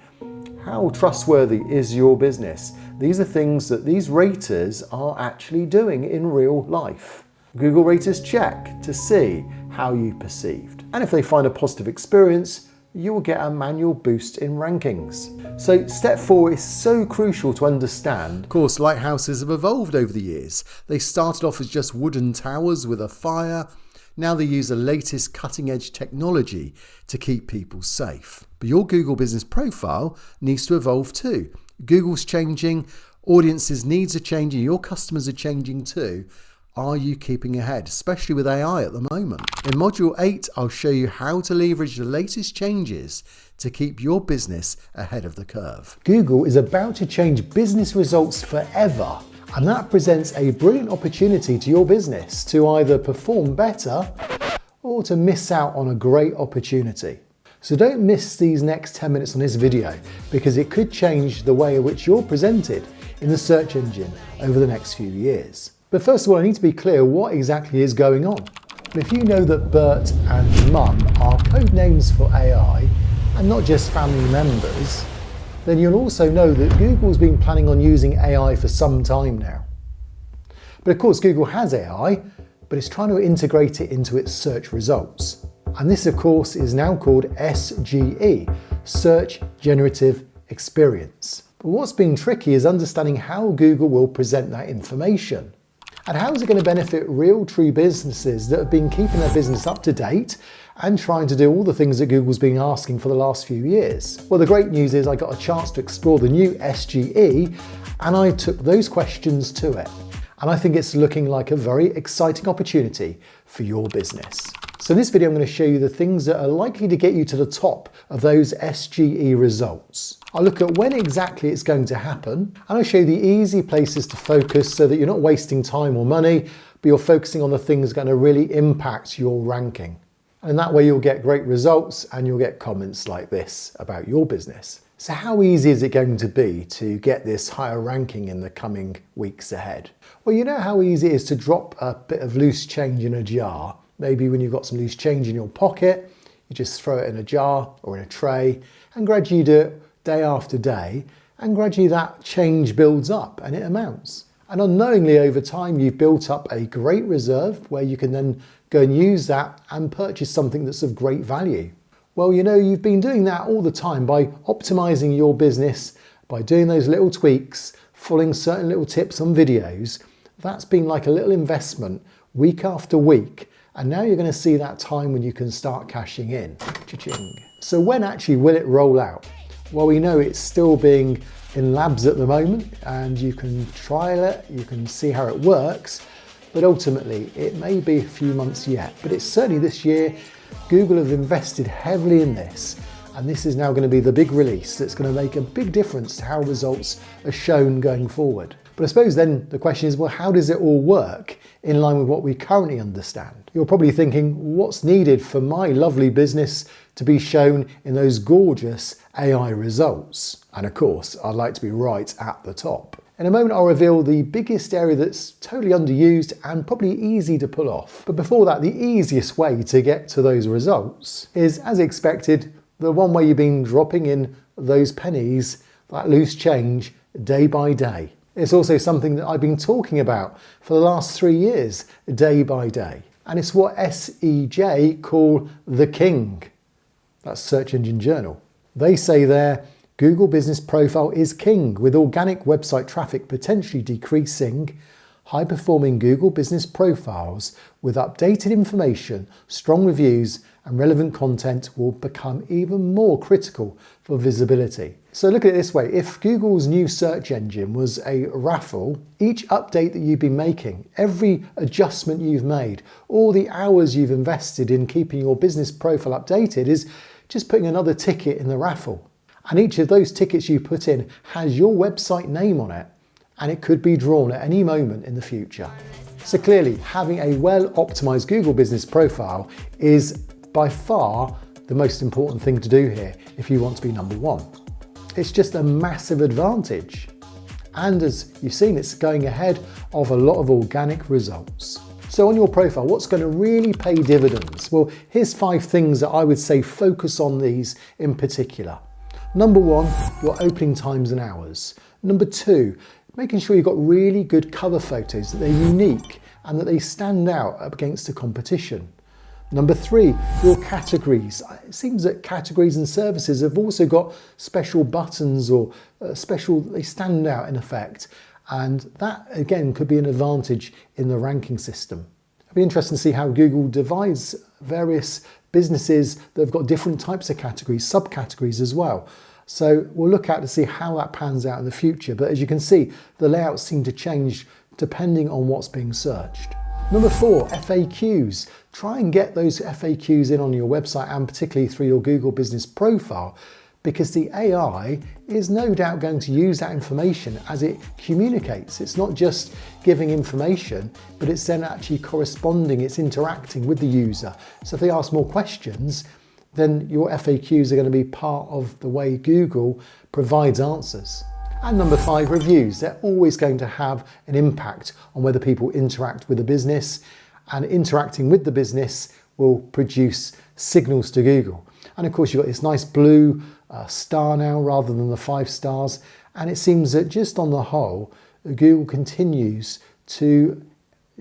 How trustworthy is your business? These are things that these raters are actually doing in real life. Google raters check to see how you perceived. And if they find a positive experience, you will get a manual boost in rankings. So step 4 is so crucial to understand. Of course, lighthouses have evolved over the years. They started off as just wooden towers with a fire. Now they use the latest cutting-edge technology to keep people safe. But your Google business profile needs to evolve too. Google's changing, audiences' needs are changing, your customers are changing too. Are you keeping ahead, especially with AI at the moment? In Module 8, I'll show you how to leverage the latest changes to keep your business ahead of the curve. Google is about to change business results forever. And that presents a brilliant opportunity to your business to either perform better or to miss out on a great opportunity. So don't miss these next 10 minutes on this video, because it could change the way in which you're presented in the search engine over the next few years. But first of all, I need to be clear what exactly is going on. If you know that Bert and Mum are code names for AI and not just family members, then you'll also know that Google's been planning on using AI for some time now. But of course, Google has AI, but it's trying to integrate it into its search results. And this, of course, is now called SGE, Search Generative Experience. But what's been tricky is understanding how Google will present that information. And how is it going to benefit real, true businesses that have been keeping their business up to date and trying to do all the things that Google's been asking for the last few years? Well, the great news is I got a chance to explore the new SGE and I took those questions to it. And I think it's looking like a very exciting opportunity for your business. So in this video, I'm going to show you the things that are likely to get you to the top of those SGE results. I'll look at when exactly it's going to happen, and I'll show you the easy places to focus so that you're not wasting time or money, but you're focusing on the things that are going to really impact your ranking. And in that way, you'll get great results and you'll get comments like this about your business. So how easy is it going to be to get this higher ranking in the coming weeks ahead? Well, you know how easy it is to drop a bit of loose change in a jar. Maybe when you've got some loose change in your pocket, you just throw it in a jar or in a tray, and gradually you do it day after day, and gradually that change builds up and it amounts. And unknowingly over time, you've built up a great reserve where you can then go and use that and purchase something that's of great value. Well, you know, you've been doing that all the time by optimizing your business, by doing those little tweaks, following certain little tips on videos. That's been like a little investment week after week. And now you're going to see that time when you can start cashing in. Cha-ching. So when actually will it roll out? Well, we know it's still being in labs at the moment and you can trial it, you can see how it works, but ultimately it may be a few months yet. But it's certainly this year. Google have invested heavily in this, and this is now going to be the big release that's going to make a big difference to how results are shown going forward. But I suppose then the question is, well, how does it all work in line with what we currently understand? You're probably thinking, what's needed for my lovely business to be shown in those gorgeous AI results? And of course, I'd like to be right at the top. In a moment, I'll reveal the biggest area that's totally underused and probably easy to pull off. But before that, the easiest way to get to those results is, as expected, the one where you've been dropping in those pennies, that loose change, day by day. It's also something that I've been talking about for the last 3 years, day by day. And it's what SEJ call the king. That's Search Engine Journal. They say there, Google Business Profile is king, with organic website traffic potentially decreasing. High-performing Google Business Profiles with updated information, strong reviews, and relevant content will become even more critical for visibility. So look at it this way, if Google's new search engine was a raffle, each update that you've been making, every adjustment you've made, all the hours you've invested in keeping your business profile updated is just putting another ticket in the raffle. And each of those tickets you put in has your website name on it, and it could be drawn at any moment in the future. So clearly, having a well-optimized Google Business Profile is by far the most important thing to do here if you want to be number one. It's just a massive advantage. And as you've seen, it's going ahead of a lot of organic results. So on your profile, what's going to really pay dividends? Well, here's 5 things that I would say focus on these in particular. Number 1, your opening times and hours. Number 2, making sure you've got really good cover photos, that they're unique and that they stand out against the competition. Number 3, your categories. It seems that categories and services have also got special buttons or they stand out in effect. And that again could be an advantage in the ranking system. It'll be interesting to see how Google divides various businesses that have got different types of categories, subcategories as well. So we'll look out to see how that pans out in the future. But as you can see, the layouts seem to change depending on what's being searched. Number 4, FAQs. Try and get those FAQs in on your website and particularly through your Google Business Profile, because the AI is no doubt going to use that information as it communicates. It's not just giving information, but it's then actually corresponding, it's interacting with the user. So if they ask more questions, then your FAQs are going to be part of the way Google provides answers. And number 5, reviews. They're always going to have an impact on whether people interact with the business, and interacting with the business will produce signals to Google. And of course, you've got this nice blue star now rather than the 5 stars. And it seems that just on the whole, Google continues to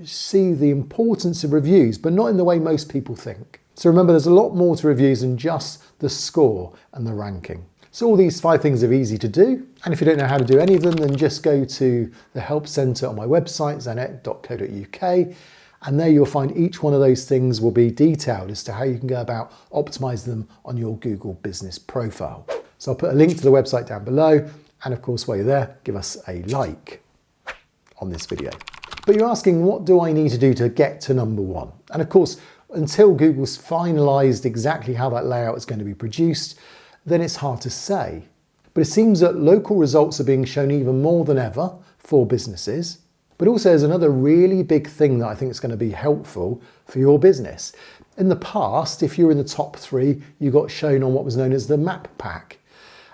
see the importance of reviews, but not in the way most people think. So remember, there's a lot more to reviews than just the score and the ranking. So all these 5 things are easy to do. And if you don't know how to do any of them, then just go to the help center on my website, zanet.co.uk. And there you'll find each one of those things will be detailed as to how you can go about optimizing them on your Google business profile. So I'll put a link to the website down below. And of course, while you're there, give us a like on this video. But you're asking, what do I need to do to get to number 1? And of course, until Google's finalized exactly how that layout is going to be produced, then it's hard to say. But it seems that local results are being shown even more than ever for businesses. But also there's another really big thing that I think is going to be helpful for your business. In the past, if you were in the top 3, you got shown on what was known as the map pack.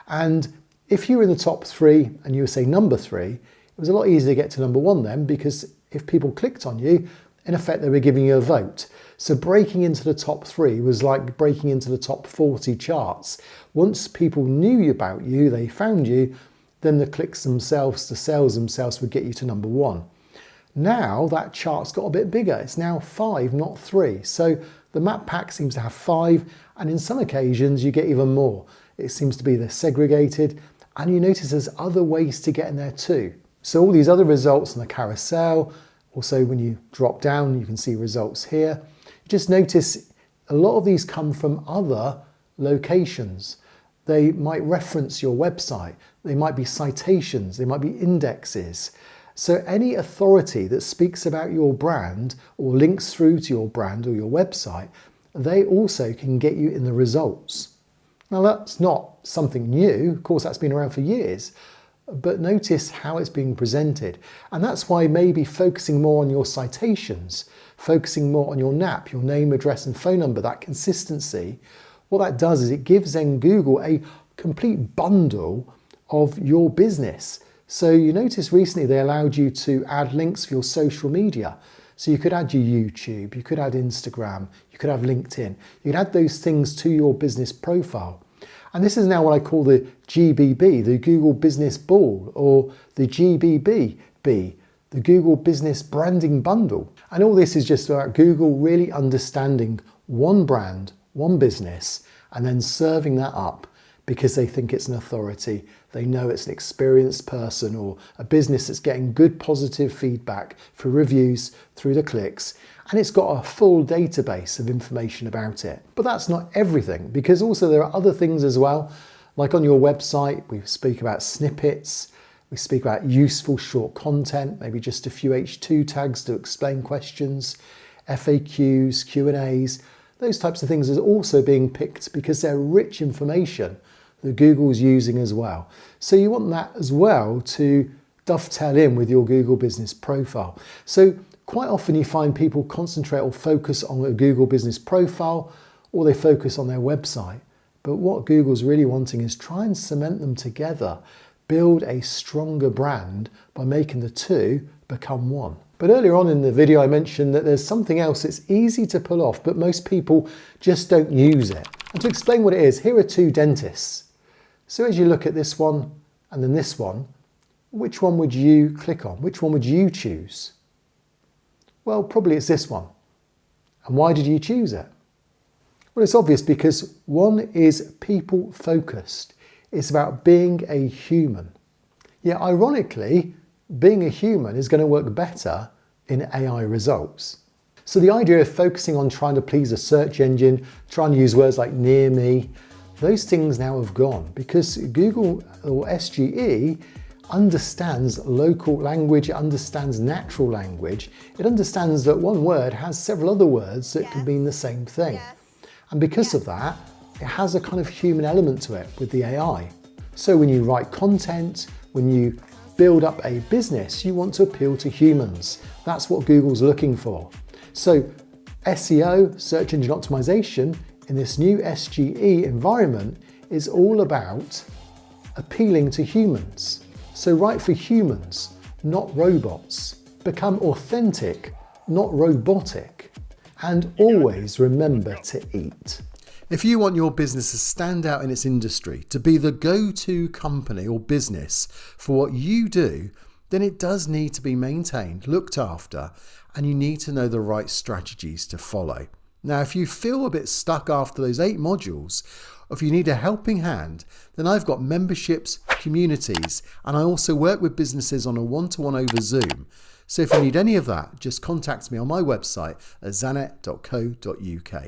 And if you were in the top 3 and you were, say, number 3, it was a lot easier to get to number 1 then, because if people clicked on you, in effect, they were giving you a vote. So breaking into the top 3 was like breaking into the top 40 charts. Once people knew about you, they found you, then the clicks themselves, the sales themselves would get you to number 1. Now that chart's got a bit bigger. It's now 5, not 3. So the map pack seems to have 5, and in some occasions you get even more. It seems to be they're segregated, and you notice there's other ways to get in there too. So all these other results on the carousel, also when you drop down, you can see results here. Just notice a lot of these come from other locations. They might reference your website. They might be citations. They might be indexes. So any authority that speaks about your brand or links through to your brand or your website, they also can get you in the results. Now that's not something new. Of course, that's been around for years. But notice how it's being presented. And that's why maybe focusing more on your citations, focusing more on your NAP, your name, address, and phone number, that consistency, what that does is it gives then Google a complete bundle of your business. So you notice recently they allowed you to add links for your social media. So you could add your YouTube, you could add Instagram, you could have LinkedIn. You could add those things to your business profile. And this is now what I call the GBB, the Google Business Ball, or the GBBB, the Google Business Branding Bundle. And all this is just about Google really understanding one brand, one business, and then serving that up because they think it's an authority. They know it's an experienced person or a business that's getting good positive feedback through reviews, through the clicks, and it's got a full database of information about it. But that's not everything, because also there are other things as well. Like on your website, we speak about snippets, we speak about useful short content, maybe just a few H2 tags to explain questions, FAQs, Q&As, those types of things are also being picked because they're rich information that Google's using as well. So you want that as well to dovetail in with your Google business profile. So quite often you find people concentrate or focus on a Google business profile, or they focus on their website. But what Google's really wanting is try and cement them together, build a stronger brand by making the two become one. But earlier on in the video, I mentioned that there's something else that's easy to pull off, but most people just don't use it. And to explain what it is, here are 2 dentists. So as you look at this one and then this one, which one would you click on? Which one would you choose? Well, probably it's this one. And why did you choose it? Well, it's obvious because one is people focused. It's about being a human. Yet ironically, being a human is going to work better in AI results. So the idea of focusing on trying to please a search engine, trying to use words like near me, those things now have gone because Google or SGE understands local language, it understands natural language, it understands that one word has several other words that can mean the same thing. And because of that, it has a kind of human element to it with the AI. So when you write content, when you build up a business, you want to appeal to humans. That's what Google's looking for. So SEO, search engine optimization, in this new SGE environment is all about appealing to humans. So write for humans, not robots. Become authentic, not robotic. And always remember to eat. If you want your business to stand out in its industry, to be the go-to company or business for what you do, then it does need to be maintained, looked after, and you need to know the right strategies to follow. Now, if you feel a bit stuck after those 8 modules, or if you need a helping hand, then I've got memberships, communities, and I also work with businesses on a one-to-one over Zoom. So if you need any of that, just contact me on my website at zanet.co.uk.